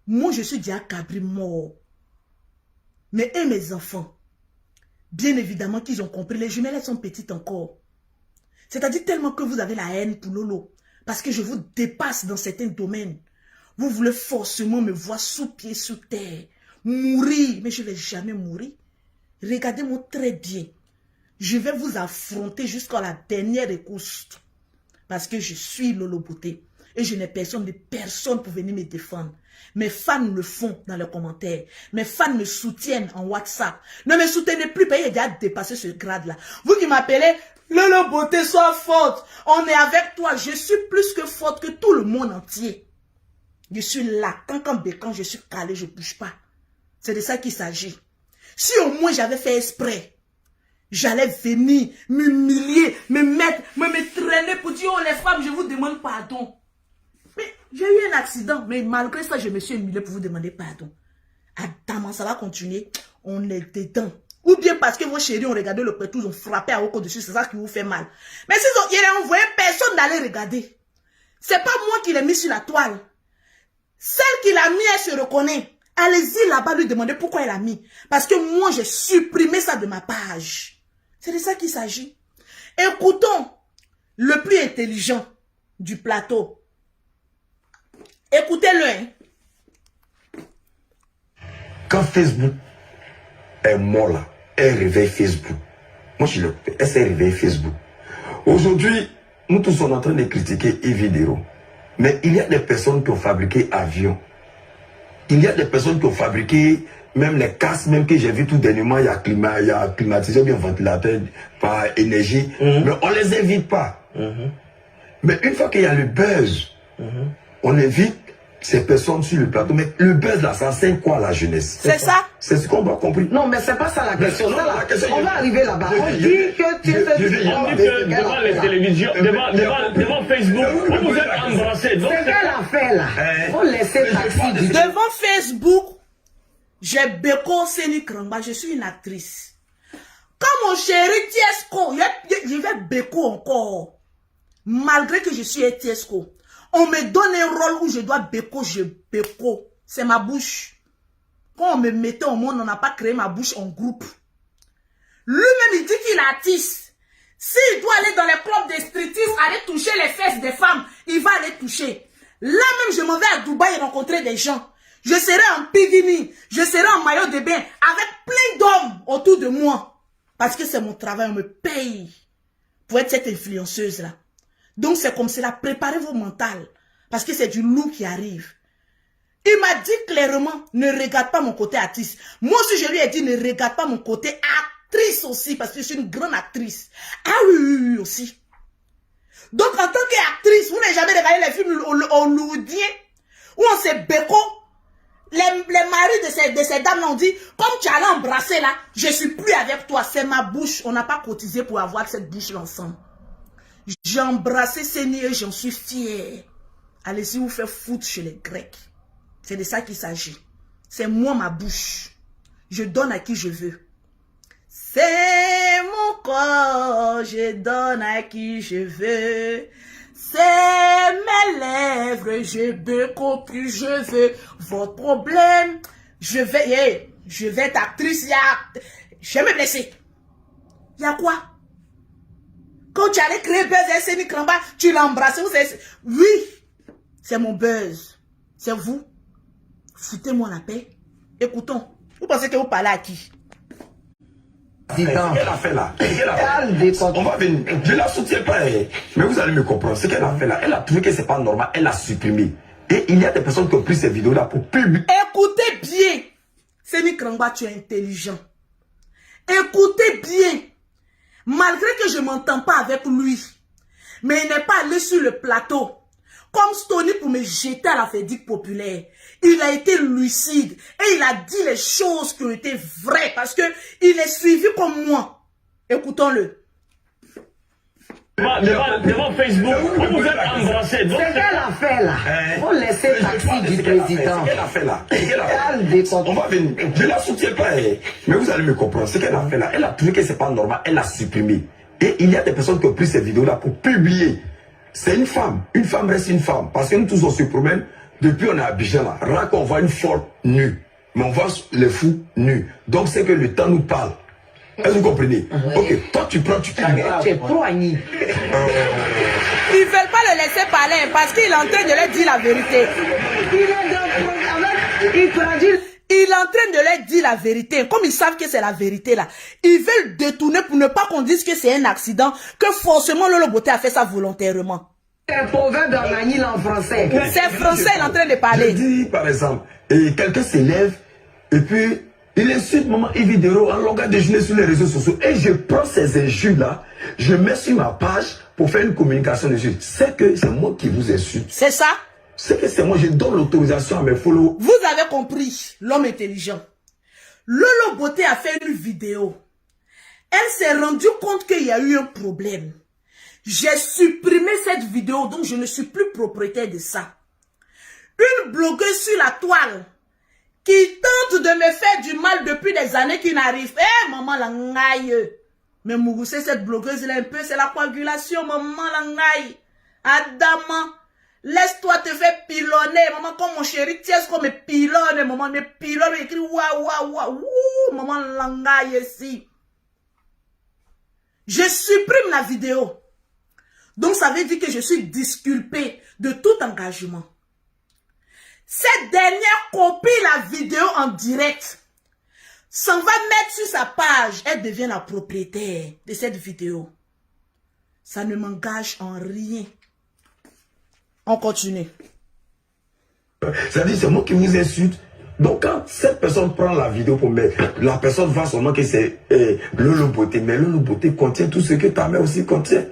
moi je suis déjà cabri mort. Mais et mes enfants, bien évidemment qu'ils ont compris, les jumelles elles sont petites encore. C'est-à-dire tellement que vous avez la haine pour Lolo. Parce que je vous dépasse dans certains domaines. Vous voulez forcément me voir sous pied, sous terre. Mourir. Mais je ne vais jamais mourir. Regardez-moi très bien. Je vais vous affronter jusqu'à la dernière écoute. Parce que je suis Lolo Beauté. Et je n'ai personne pour venir me défendre. Mes fans le font dans les commentaires. Mes fans me soutiennent en WhatsApp. Ne me soutenez plus, parce qu'il a déjà dépassé ce grade-là. Vous qui m'appelez, Lolo Beauté, sois forte. On est avec toi. Je suis plus que forte que tout le monde entier. Je suis là. Quand je suis calé, je ne bouge pas. C'est de ça qu'il s'agit. Si au moins j'avais fait exprès, j'allais venir m'humilier, me traîner pour dire, oh les femmes, je vous demande pardon. Mais j'ai eu un accident, mais malgré ça, je me suis humilié pour vous demander pardon. Attends, ça va continuer. On est dedans. Ou bien parce que vos chéris ont regardé le pétou, ils ont frappé à haut dessus, c'est ça qui vous fait mal. Mais s'ils ont envoyé personne d'aller regarder. C'est pas moi qui l'ai mis sur la toile. Celle qui l'a mis, elle se reconnaît. Allez-y là-bas lui demander pourquoi elle a mis. Parce que moi, j'ai supprimé ça de ma page. C'est de ça qu'il s'agit. Écoutons le plus intelligent du plateau. Écoutez-le. Hein. Quand Facebook est mort là, elle réveille Facebook. Moi, je l'ai coupé. Elle s'est réveillée Facebook. Aujourd'hui, nous tous sommes en train de critiquer Yves Dero. Mais il y a des personnes qui ont fabriqué avions. il y a des personnes qui ont fabriqué même les casques, même que j'ai vu tout dernièrement, il y a climatiseur, bien ventilateur par énergie, mais on les invite pas. Mais une fois qu'il y a le buzz, on invite ces personnes sur le plateau. Mais le buzz là, ça enseigne quoi à la jeunesse? C'est ça. C'est ce qu'on doit comprendre. Non, mais c'est pas ça la question. Non, la question, on va arriver là-bas. On dit que tu es devant les télévisions, devant Facebook, vous vous êtes embrassés. C'est qu'elle a fait là. Faut laisser taxi. Devant Facebook, j'ai Beko Seni Krangba, je suis une actrice. Quand mon chéri Tiesco, je vais Beko encore. Malgré que je suis un Tiesco, on me donne un rôle où je dois Beko, je Beko. C'est ma bouche. Quand on me mettait au monde, on n'a pas créé ma bouche en groupe. Lui-même, il dit qu'il est artiste. S'il doit aller dans les clubs de striptease, aller toucher les fesses des femmes, il va aller toucher. Là même, je m'en vais à Dubaï rencontrer des gens. Je serai en bikini, je serai en maillot de bain, avec plein d'hommes autour de moi. Parce que c'est mon travail, on me paye pour être cette influenceuse-là. Donc c'est comme cela, préparez vos mentales. Parce que c'est du loup qui arrive. Il m'a dit clairement, ne regarde pas mon côté artiste. Moi aussi, je lui ai dit, ne regarde pas mon côté actrice aussi, parce que je suis une grande actrice. Ah oui, aussi. Donc, en tant qu'actrice, vous n'avez jamais regardé les films hollywoodiens où on s'est béco. Les maris de ces dames l'ont dit, comme tu allais embrasser là, je suis plus avec toi, c'est ma bouche. On n'a pas cotisé pour avoir cette bouche ensemble. J'ai embrassé Seigneur et j'en suis fière. Allez-y vous faire foutre chez les Grecs. C'est de ça qu'il s'agit. C'est moi ma bouche. Je donne à qui je veux. C'est mon corps, je donne à qui je veux. C'est mes lèvres, je béco plus je veux. Votre problème, je vais être actrice, je vais me blesser. Il y a quoi? Quand tu allais créer Buzz et Seni Krangba, tu l'as embrassé. Oui, c'est mon buzz. C'est vous. Foutez-moi la paix. Écoutons. Vous pensez que vous parlez à qui? Qu'elle a fait là. On va venir. Je ne la soutiens pas. Mais vous allez me comprendre. Ce qu'elle a fait là, elle a trouvé que c'est pas normal. Elle a supprimé. Et il y a des personnes qui ont pris ces vidéos là pour publier. Écoutez bien. Seni Krangba, tu es intelligent. Écoutez bien. Malgré que je ne m'entends pas avec lui, mais il n'est pas allé sur le plateau comme Stony pour me jeter à la verdict populaire. Il a été lucide et il a dit les choses qui ont été vraies parce que il est suivi comme moi. Écoutons-le. Devant Facebook, vous vous êtes embrassés. C'est qu'elle a fait là. Faut laisser taxi du président. Ce qu'elle a fait là. On va venir. Je ne la soutiens pas. Mais vous allez me comprendre. Ce qu'elle a fait là, elle a trouvé que c'est pas normal. Elle a supprimé. Et il y a des personnes qui ont pris ces vidéos là pour publier. C'est une femme. Une femme reste une femme. Parce que nous tous on se promène. Depuis on est à Abidjan là. Rare qu'on voit une folle nue. Mais on voit les fous nus. Donc c'est que le temps nous parle. Est-ce que vous comprenez? Ok, toi tu prends, tu Tu es trop agni. Ils ne veulent pas le laisser parler parce qu'il est en train de leur dire la vérité. Il est en train de leur dire la vérité. Comme ils savent que c'est la vérité là. Ils veulent détourner pour ne pas qu'on dise que c'est un accident. Que forcément Lolo Boté a fait ça volontairement. C'est un proverbe en français. C'est français, il est en train de parler. Je dis par exemple, et quelqu'un s'élève et puis il insulte maman Evidero en longueur de journée sur les réseaux sociaux. Et je prends ces injures-là, je mets sur ma page pour faire une communication dessus. C'est que c'est moi qui vous insulte. C'est ça? C'est que c'est moi, je donne l'autorisation à mes followers. Vous avez compris, l'homme intelligent. Lolo Boté a fait une vidéo. Elle s'est rendue compte qu'il y a eu un problème. J'ai supprimé cette vidéo, donc je ne suis plus propriétaire de ça. Une blogueuse sur la toile qui tente de me faire du mal depuis des années qui n'arrive. Eh, maman la ngaille. Mais Mouroussé, cette blogueuse, elle est un peu, c'est la coagulation, maman la ngaille. Adama, laisse-toi te faire pilonner, maman, comme mon chéri Tiesco me pilonne, maman, me pilonne, écrit waouh, waouh, waouh, maman la ngaille ici. Je supprime la vidéo. Donc ça veut dire que je suis disculpé de tout engagement. Cette dernière copie la vidéo en direct, s'en va mettre sur sa page, elle devient la propriétaire de cette vidéo. Ça ne m'engage en rien. On continue. C'est-à-dire c'est moi qui vous insulte. Donc quand cette personne prend la vidéo pour mettre, la personne va seulement que c'est Lolo Beauté. Mais Lolo Beauté contient tout ce que ta mère aussi contient.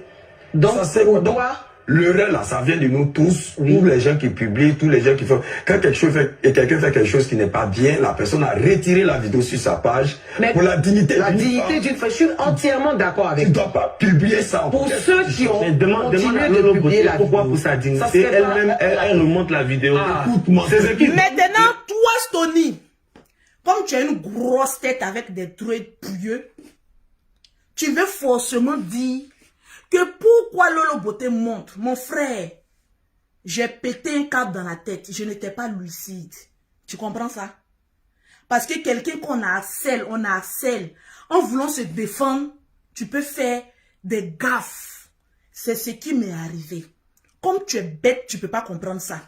Donc, ça, c'est pour donc, toi, le rêve là, ça vient de nous tous, tous les gens qui publient, tous les gens qui font. Quand quelqu'un fait quelque chose qui n'est pas bien, la personne a retiré la vidéo sur sa page. Mais pour la dignité d'une femme, je suis entièrement d'accord avec tu toi. ne dois pas publier ça. Pour ceux qui ont demande continué à de Lolo publier Beauté la pourquoi vidéo. pour sa dignité, Ça serait pas- elle-même, elle remonte la vidéo. Écoute-moi. C'est ce qui... Maintenant, toi, Stony, comme tu as une grosse tête avec des dreads pouilleux, tu veux forcément dire que pourquoi Lolo Beauté monte, mon frère, j'ai pété un câble dans la tête, je n'étais pas lucide. Tu comprends ça? Parce que quelqu'un qu'on harcèle, en voulant se défendre, tu peux faire des gaffes. C'est ce qui m'est arrivé. Comme tu es bête, tu ne peux pas comprendre ça.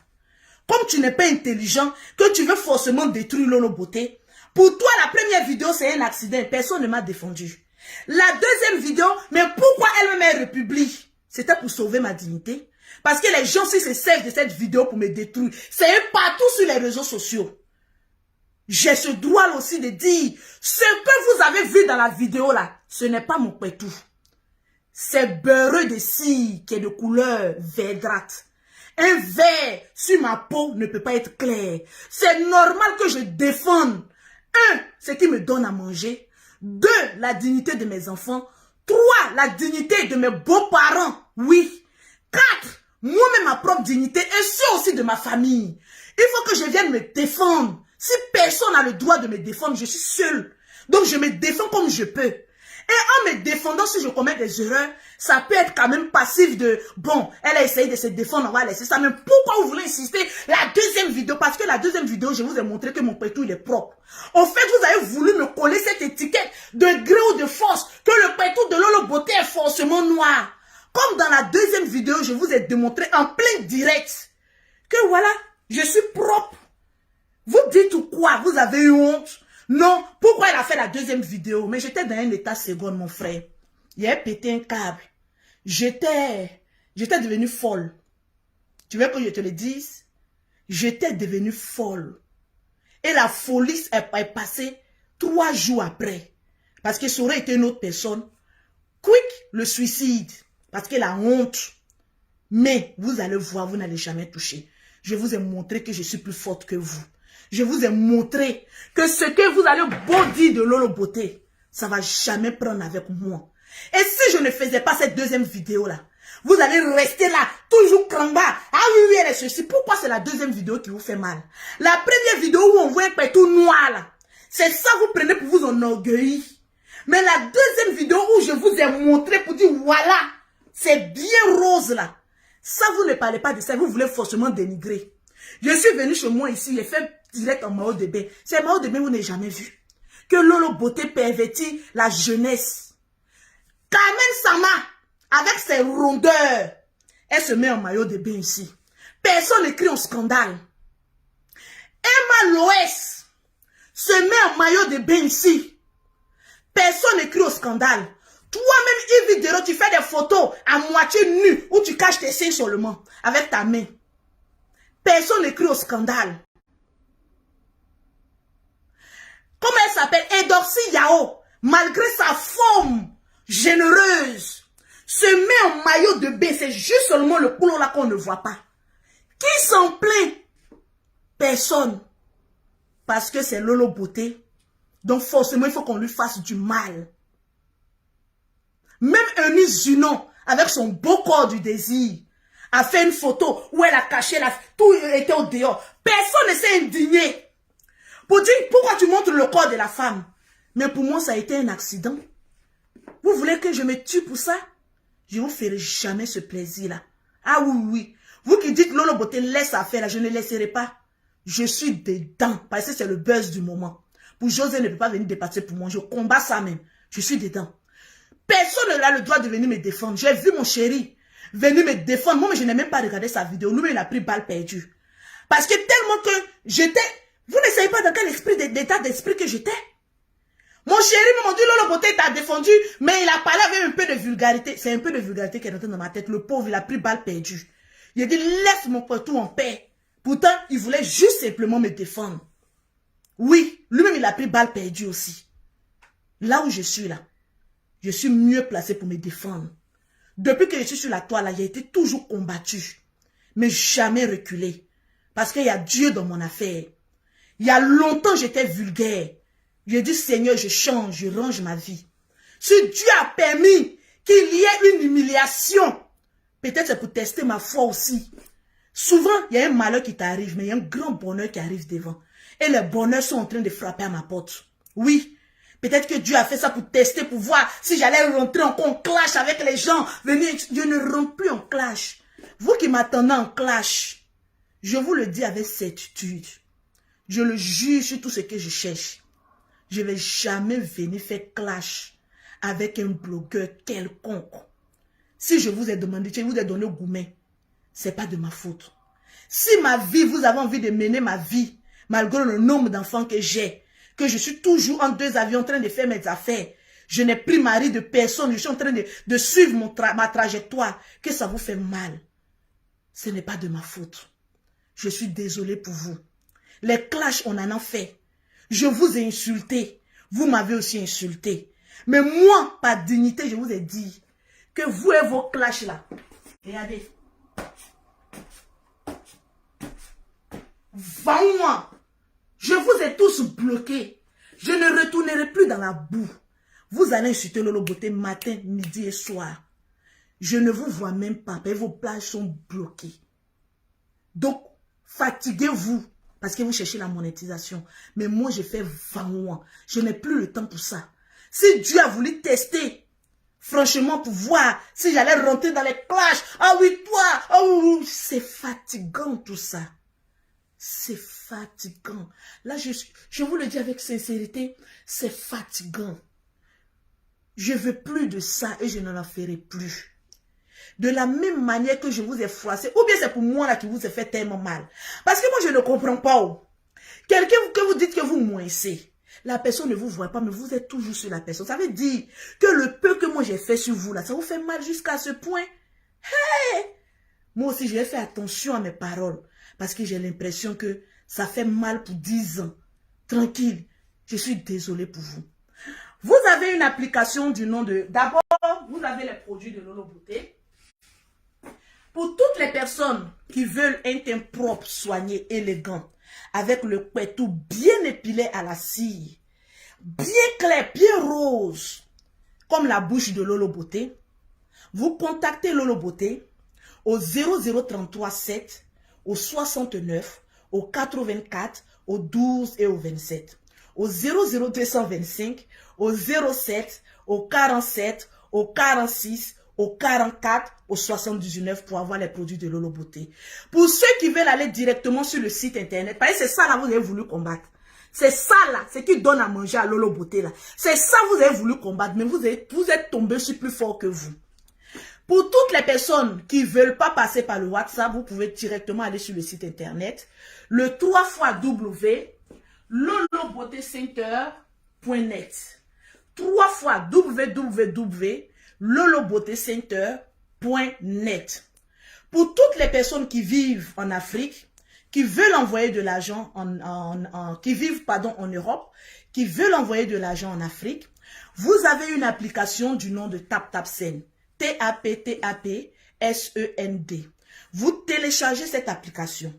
Comme tu n'es pas intelligent, que tu veux forcément détruire Lolo Beauté. Pour toi, la première vidéo, c'est un accident. Personne ne m'a défendu. La deuxième vidéo, mais pourquoi elle me republie? C'était pour sauver ma dignité. Parce que les gens, si se servent de cette vidéo pour me détruire, c'est partout sur les réseaux sociaux. J'ai ce droit aussi de dire, ce que vous avez vu dans la vidéo là, ce n'est pas mon pétou. C'est beurreux de cire qui est de couleur verdâtre. Un vert sur ma peau ne peut pas être clair. C'est normal que je défende. 1, ce qui me donne à manger. 2, la dignité de mes enfants. 3, la dignité de mes beaux-parents. Oui. 4, moi-même ma propre dignité et ceux aussi de ma famille. Il faut que je vienne me défendre. Si personne n'a le droit de me défendre, je suis seule. Donc je me défends comme je peux. Et en me défendant, si je commets des erreurs, ça peut être quand même passif de, bon, elle a essayé de se défendre, on va laisser ça. Mais pourquoi vous voulez insister la deuxième vidéo? Parce que la deuxième vidéo, je vous ai montré que mon pétou, il est propre. En fait, vous avez voulu me coller cette étiquette de gré ou de force, que le pétou de Lolo Beauté est forcément noir. Comme dans la deuxième vidéo, je vous ai démontré en plein direct que voilà, je suis propre. Vous dites ou quoi? Vous avez eu honte? Non. Pourquoi elle a fait la deuxième vidéo? Mais j'étais dans un état second, mon frère. Il a pété un câble. J'étais devenue folle. Tu veux que je te le dise? J'étais devenue folle. Et la folie est passée 3 jours après. Parce que ça aurait été une autre personne. Quick, le suicide. Parce que la honte. Mais vous allez voir, vous n'allez jamais toucher. Je vous ai montré que je suis plus forte que vous. Je vous ai montré que ce que vous allez beau dire de Lolo Beauté, ça va jamais prendre avec moi. Et si je ne faisais pas cette deuxième vidéo là, vous allez rester là, toujours cramba. Ah oui, oui, elle est ceci. Pourquoi c'est la deuxième vidéo qui vous fait mal? La première vidéo où on voit un pétou noir là, c'est ça vous prenez pour vous enorgueillir. Mais la deuxième vidéo où je vous ai montré pour dire voilà, c'est bien rose là. Ça, vous ne parlez pas de ça, vous voulez forcément dénigrer. Je suis venu chez moi ici, j'ai fait direct en maillot de bain. C'est maillot de bain, vous n'avez jamais vu. Que Lolo Beauté pervertit la jeunesse. Carmen Sama, avec ses rondeurs, elle se met en maillot de bain ici. Personne n'écrit en scandale. Emma Loès se met en maillot de bain ici. Personne n'écrit au scandale. Toi-même, Yves Videro, tu fais des photos à moitié nues où tu caches tes seins seulement avec ta main. Personne n'écrit au scandale. Comment elle s'appelle? Edorsi Yao, malgré sa forme généreuse, se met en maillot de bain. C'est juste seulement le coulon là qu'on ne voit pas. Qui s'en plaint? Personne. Parce que c'est Lolo Beauté. Donc forcément, il faut qu'on lui fasse du mal. Même Eunice Junon, avec son beau corps du désir, a fait une photo où elle a caché tout était au dehors. Personne ne s'est indigné. Pour dire pourquoi tu montres le corps de la femme. Mais pour moi, ça a été un accident. Vous voulez que je me tue pour ça? Je ne vous ferai jamais ce plaisir-là. Ah oui, oui. Vous qui dites Lolo Beauté laisse ça faire là, je ne laisserai pas. Je suis dedans. Parce que c'est le buzz du moment. Pour José ne peut pas venir dépasser pour moi. Je combats ça même. Je suis dedans. Personne n'a le droit de venir me défendre. J'ai vu mon chéri venir me défendre. Moi, mais je n'ai même pas regardé sa vidéo. Lui, il a pris balle perdue. Parce que tellement que j'étais... Vous ne savez pas dans quel état d'esprit que j'étais. Mon chéri m'a dit, Lolo Beauté t'a défendu, mais il a parlé avec un peu de vulgarité. C'est un peu de vulgarité qui est rentrée dans ma tête. Le pauvre, il a pris balle perdue. Il a dit, laisse mon poitou en paix. Pourtant, il voulait juste simplement me défendre. Oui, lui-même, il a pris balle perdue aussi. Là où je suis là, je suis mieux placé pour me défendre. Depuis que je suis sur la toile, là, j'ai été toujours combattu. Mais jamais reculé. Parce qu'il y a Dieu dans mon affaire. Il y a longtemps, j'étais vulgaire. J'ai dit, Seigneur, je change, je range ma vie. Si Dieu a permis qu'il y ait une humiliation, peut-être c'est pour tester ma foi aussi. Souvent, il y a un malheur qui t'arrive, mais il y a un grand bonheur qui arrive devant. Et les bonheurs sont en train de frapper à ma porte. Oui, peut-être que Dieu a fait ça pour tester, pour voir si j'allais rentrer encore en clash avec les gens. Venez, Dieu ne rentre plus en clash. Vous qui m'attendez en clash, je vous le dis avec certitude. Je le jure sur tout ce que je cherche. Je ne vais jamais venir faire clash avec un blogueur quelconque. Si je vous ai demandé, je vous ai donné gourmet, ce n'est pas de ma faute. Si ma vie, vous avez envie de mener ma vie, malgré le nombre d'enfants que j'ai, que je suis toujours en 2 avions en train de faire mes affaires, je n'ai pris mari de personne, je suis en train de suivre ma trajectoire, que ça vous fait mal. Ce n'est pas de ma faute. Je suis désolé pour vous. Les clashs, on en a fait. Je vous ai insulté. Vous m'avez aussi insulté. Mais moi, par dignité, je vous ai dit que vous et vos clashs là, regardez. Moi, je vous ai tous bloqués. Je ne retournerai plus dans la boue. Vous allez insulter Lolo Beauté matin, midi et soir. Je ne vous vois même pas, mais vos plages sont bloquées. Donc, fatiguez-vous, parce que vous cherchez la monétisation. Mais moi, je fais 20 mois. Je n'ai plus le temps pour ça. Si Dieu a voulu tester, franchement, pour voir si j'allais rentrer dans les clashs. Ah oui, toi, oh, c'est fatigant tout ça. C'est fatigant. Là, je vous le dis avec sincérité, c'est fatigant. Je veux plus de ça et je n'en en ferai plus. De la même manière que je vous ai froissé, ou bien c'est pour moi là qui vous ai fait tellement mal. Parce que moi, je ne comprends pas. Oh. Quelqu'un que vous dites que vous moissez, la personne ne vous voit pas, mais vous êtes toujours sur la personne. Ça veut dire que le peu que moi j'ai fait sur vous là, ça vous fait mal jusqu'à ce point. Hey! Moi aussi, je vais faire attention à mes paroles. Parce que j'ai l'impression que ça fait mal pour 10 ans. Tranquille, je suis désolée pour vous. Vous avez une application du nom de... D'abord, vous avez les produits de Lolo Beauté. Pour toutes les personnes qui veulent un teint propre, soigné, élégant, avec le couettou bien épilé à la cire, bien clair, bien rose, comme la bouche de Lolo Beauté, vous contactez Lolo Beauté au 0033 7, au 69, au 84, au 12 et au 27, au 00225, au 07, au 47, au 46, au 44, au 79 pour avoir les produits de Lolo Beauté. Pour ceux qui veulent aller directement sur le site internet, parce que c'est ça là vous avez voulu combattre. C'est ça là, c'est qui donne à manger à Lolo Beauté là. C'est ça vous avez voulu combattre, mais vous êtes tombé sur plus fort que vous. Pour toutes les personnes qui ne veulent pas passer par le WhatsApp, vous pouvez directement aller sur le site internet, le 3xw.lolobeautécenter.net. 3xw.lolobeautécenter.net. Pour toutes les personnes qui vivent en Afrique, qui veulent envoyer de l'argent qui vivent en Europe, qui veulent envoyer de l'argent en Afrique, vous avez une application du nom de TapTapSend. TAPTAPSEND. Vous téléchargez cette application.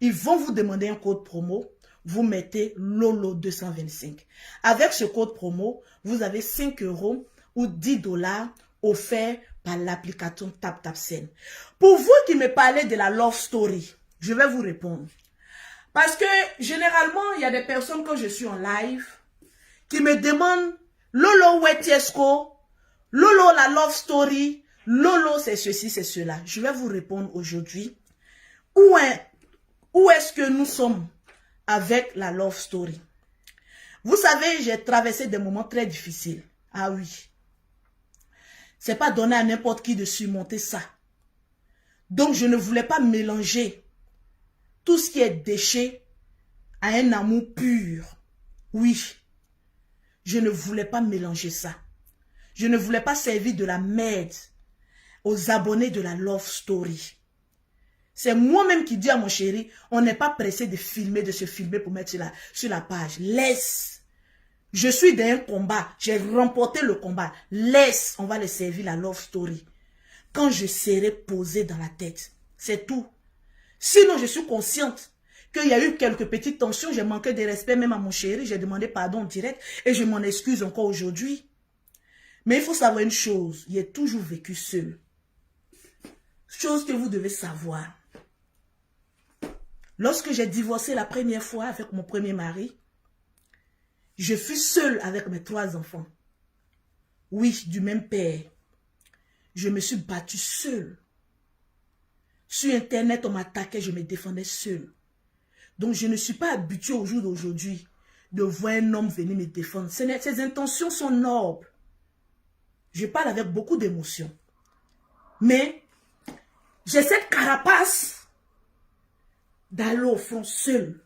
Ils vont vous demander un code promo. Vous mettez Lolo 225. Avec ce code promo, vous avez 5 € ou 10 $ offerts par l'application TapTapSend. Pour vous qui me parlez de la love story, je vais vous répondre. Parce que généralement, il y a des personnes quand je suis en live qui me demandent Lolo Wetiesco, Lolo la love story, Lolo c'est ceci, c'est cela. Je vais vous répondre aujourd'hui. Où est-ce que nous sommes avec la love story? Vous savez, j'ai traversé des moments très difficiles. Ah oui. C'est pas donné à n'importe qui de surmonter ça. Donc je ne voulais pas mélanger tout ce qui est déchet à un amour pur. Oui. Je ne voulais pas mélanger ça. Je ne voulais pas servir de la merde aux abonnés de la love story. C'est moi-même qui dis à mon chéri, on n'est pas pressé de filmer, de se filmer pour mettre sur la page. Laisse. Je suis dans un combat. J'ai remporté le combat. Laisse. On va le servir la love story. Quand je serai posée dans la tête. C'est tout. Sinon, je suis consciente qu'il y a eu quelques petites tensions. J'ai manqué de respect même à mon chéri. J'ai demandé pardon en direct. Et je m'en excuse encore aujourd'hui. Mais il faut savoir une chose. J'ai toujours vécu seul. Chose que vous devez savoir. Lorsque j'ai divorcé la première fois avec mon premier mari, je fus seule avec mes 3 enfants. Oui, du même père. Je me suis battue seule. Sur Internet, on m'attaquait, je me défendais seule. Donc, je ne suis pas habituée au jour d'aujourd'hui de voir un homme venir me défendre. Ses intentions sont nobles. Je parle avec beaucoup d'émotion. Mais, j'ai cette carapace d'aller au fond seul.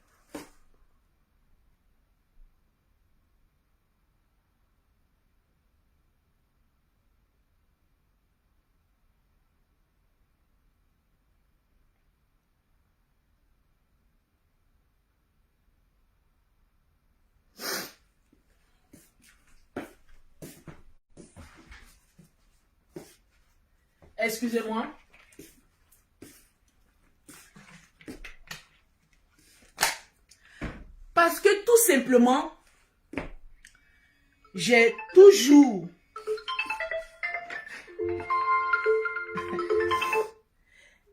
Excusez-moi. Parce que tout simplement, j'ai toujours...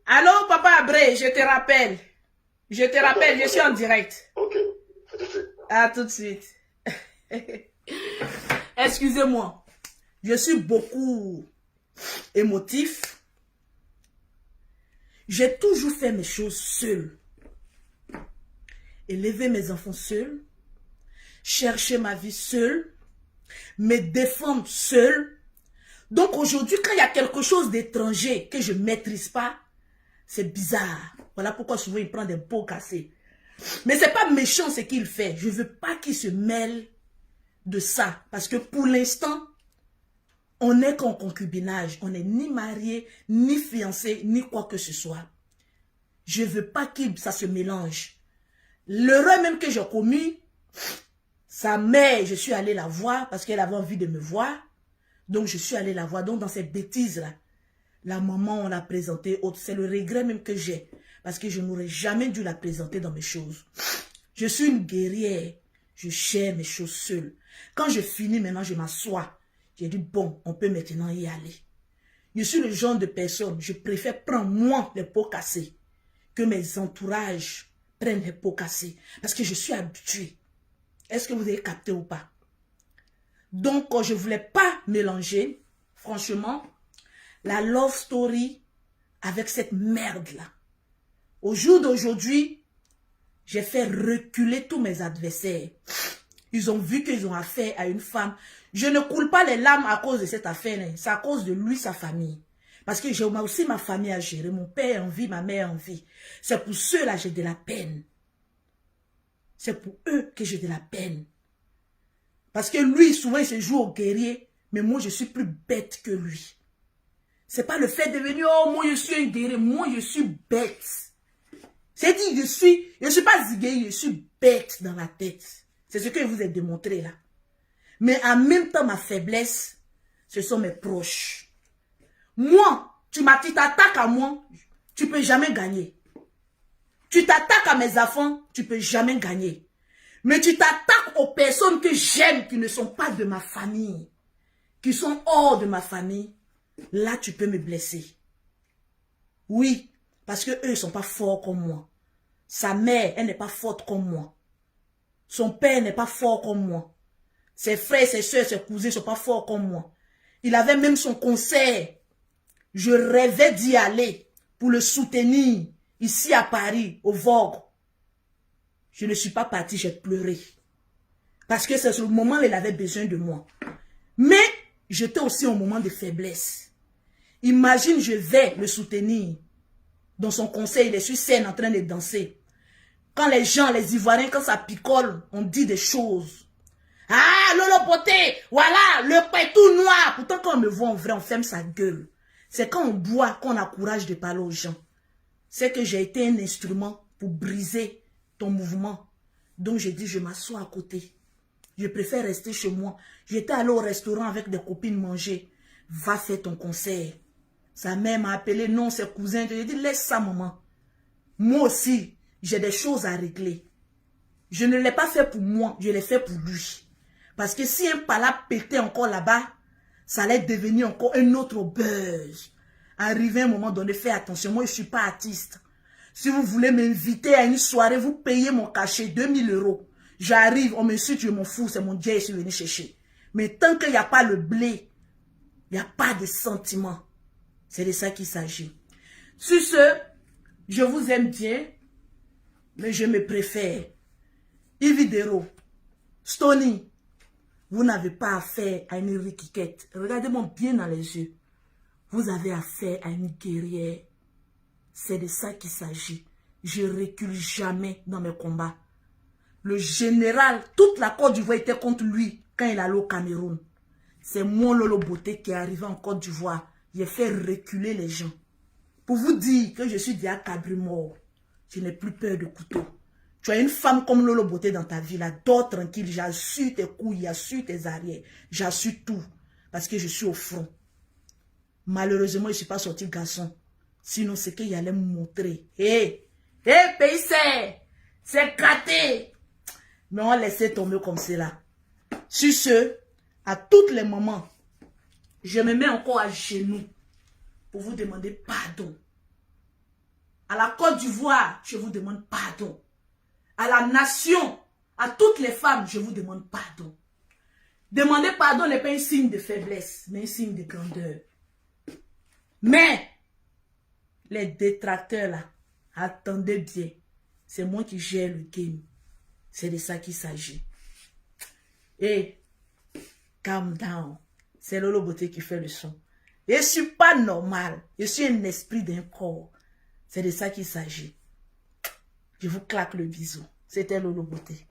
Allô, Papa Abré, je te rappelle. Je te rappelle, je suis en direct. Ok. À tout de suite. Excusez-moi. Je suis beaucoup émotif. J'ai toujours fait mes choses seule. Élever mes enfants seuls, chercher ma vie seule, me défendre seule. Donc aujourd'hui, quand il y a quelque chose d'étranger que je ne maîtrise pas, c'est bizarre. Voilà pourquoi souvent il prend des pots cassés. Mais ce n'est pas méchant ce qu'il fait. Je ne veux pas qu'il se mêle de ça. Parce que pour l'instant, on n'est qu'en concubinage. On n'est ni marié, ni fiancé, ni quoi que ce soit. Je ne veux pas que ça se mélange. L'erreur même que j'ai commis, sa mère, je suis allée la voir parce qu'elle avait envie de me voir. Donc, je suis allée la voir. Donc, dans ces bêtises-là, la maman, on l'a présentée. C'est le regret même que j'ai. Parce que je n'aurais jamais dû la présenter dans mes choses. Je suis une guerrière. Je gère mes choses seule. Quand je finis, maintenant, je m'assois. J'ai dit, bon, on peut maintenant y aller. Je suis le genre de personne, je préfère prendre moi les pots cassés que mes entourages prennent les pots cassés. Parce que je suis habituée. Est-ce que vous avez capté ou pas? Donc, quand je ne voulais pas mélanger, franchement, la love story avec cette merde-là. Au jour d'aujourd'hui, j'ai fait reculer tous mes adversaires. Ils ont vu qu'ils ont affaire à une femme. Je ne coule pas les larmes à cause de cette affaire. C'est à cause de lui, sa famille. Parce que j'ai aussi ma famille à gérer. Mon père en vie, ma mère en vie. C'est pour ceux-là que j'ai de la peine. C'est pour eux que j'ai de la peine. Parce que lui, souvent, il se joue au guerrier. Mais moi, je suis plus bête que lui. C'est pas le fait de venir, oh, moi, je suis un guerrier. Moi, je suis bête. C'est dit, je suis pas zigué, je suis bête dans la tête. C'est ce que je vous ai démontré là. Mais en même temps, ma faiblesse, ce sont mes proches. Moi, tu t'attaques à moi, tu ne peux jamais gagner. Tu t'attaques à mes enfants, tu ne peux jamais gagner. Mais tu t'attaques aux personnes que j'aime, qui ne sont pas de ma famille, qui sont hors de ma famille, là, tu peux me blesser. Oui, parce qu'eux, ils ne sont pas forts comme moi. Sa mère, elle n'est pas forte comme moi. Son père n'est pas fort comme moi. Ses frères, ses soeurs, ses cousins ne sont pas forts comme moi. Il avait même son concert. Je rêvais d'y aller pour le soutenir ici à Paris, au Vogue. Je ne suis pas partie, j'ai pleuré. Parce que c'est le moment où il avait besoin de moi. Mais j'étais aussi au moment de faiblesse. Imagine, je vais le soutenir. Dans son concert, il est sur scène en train de danser. Quand les gens, les Ivoiriens, quand ça picole, on dit des choses. Ah, Lolo Poté, voilà, le pet tout noir. Pourtant, quand on me voit en vrai, on ferme sa gueule. C'est quand on boit qu'on a courage de parler aux gens. c'est que j'ai été un instrument pour briser ton mouvement. Donc j'ai dit, je m'assois à côté. Je préfère rester chez moi. J'étais allé au restaurant avec des copines manger. Va faire ton concert. Sa mère m'a appelé, non, c'est cousin. J'ai dit, laisse ça, maman. Moi aussi, j'ai des choses à régler. Je ne l'ai pas fait pour moi, je l'ai fait pour lui. Parce que si un pala pétait encore là-bas, ça allait devenir encore un autre buzz. Arrivé à un moment donné, fais attention, moi je ne suis pas artiste. Si vous voulez m'inviter à une soirée, vous payez mon cachet, 2000 €. J'arrive, on me suit, je m'en fous, c'est mon Dieu, je suis venu chercher. Mais tant qu'il n'y a pas le blé, il n'y a pas de sentiment. C'est de ça qu'il s'agit. Sur ce, je vous aime bien, mais je me préfère. Ividero, Stony, vous n'avez pas affaire à une riquiquette. Regardez-moi bien dans les yeux. Vous avez affaire à une guerrière. C'est de ça qu'il s'agit. Je ne recule jamais dans mes combats. Le général, toute la Côte d'Ivoire était contre lui quand il allait au Cameroun. C'est mon Lolo Beauté qui est arrivé en Côte d'Ivoire. Il a fait reculer les gens. Pour vous dire que je suis déjà cabri mort, je n'ai plus peur de couteau. Tu as une femme comme Lolo Beauté dans ta vie, là, dors tranquille, j'assure tes couilles, j'assure tes arrières, j'assure tout, parce que je suis au front. Malheureusement, je ne suis pas sorti garçon. Sinon, c'est qu'il allait me montrer. Hé, pays, c'est gâté. Mais on laissait tomber comme cela. Sur ce, à toutes les moments, je me mets encore à genoux pour vous demander pardon. À la Côte d'Ivoire, je vous demande pardon. À la nation, à toutes les femmes, je vous demande pardon. Demander pardon n'est pas un signe de faiblesse, mais un signe de grandeur. Mais, les détracteurs là, attendez bien. C'est moi qui gère le game. C'est de ça qu'il s'agit. Et, calm down. C'est Lolo Beauté qui fait le son. Et je ne suis pas normal. Je suis un esprit d'un corps. C'est de ça qu'il s'agit. Je vous claque le bisou. C'était Lolo Beauté.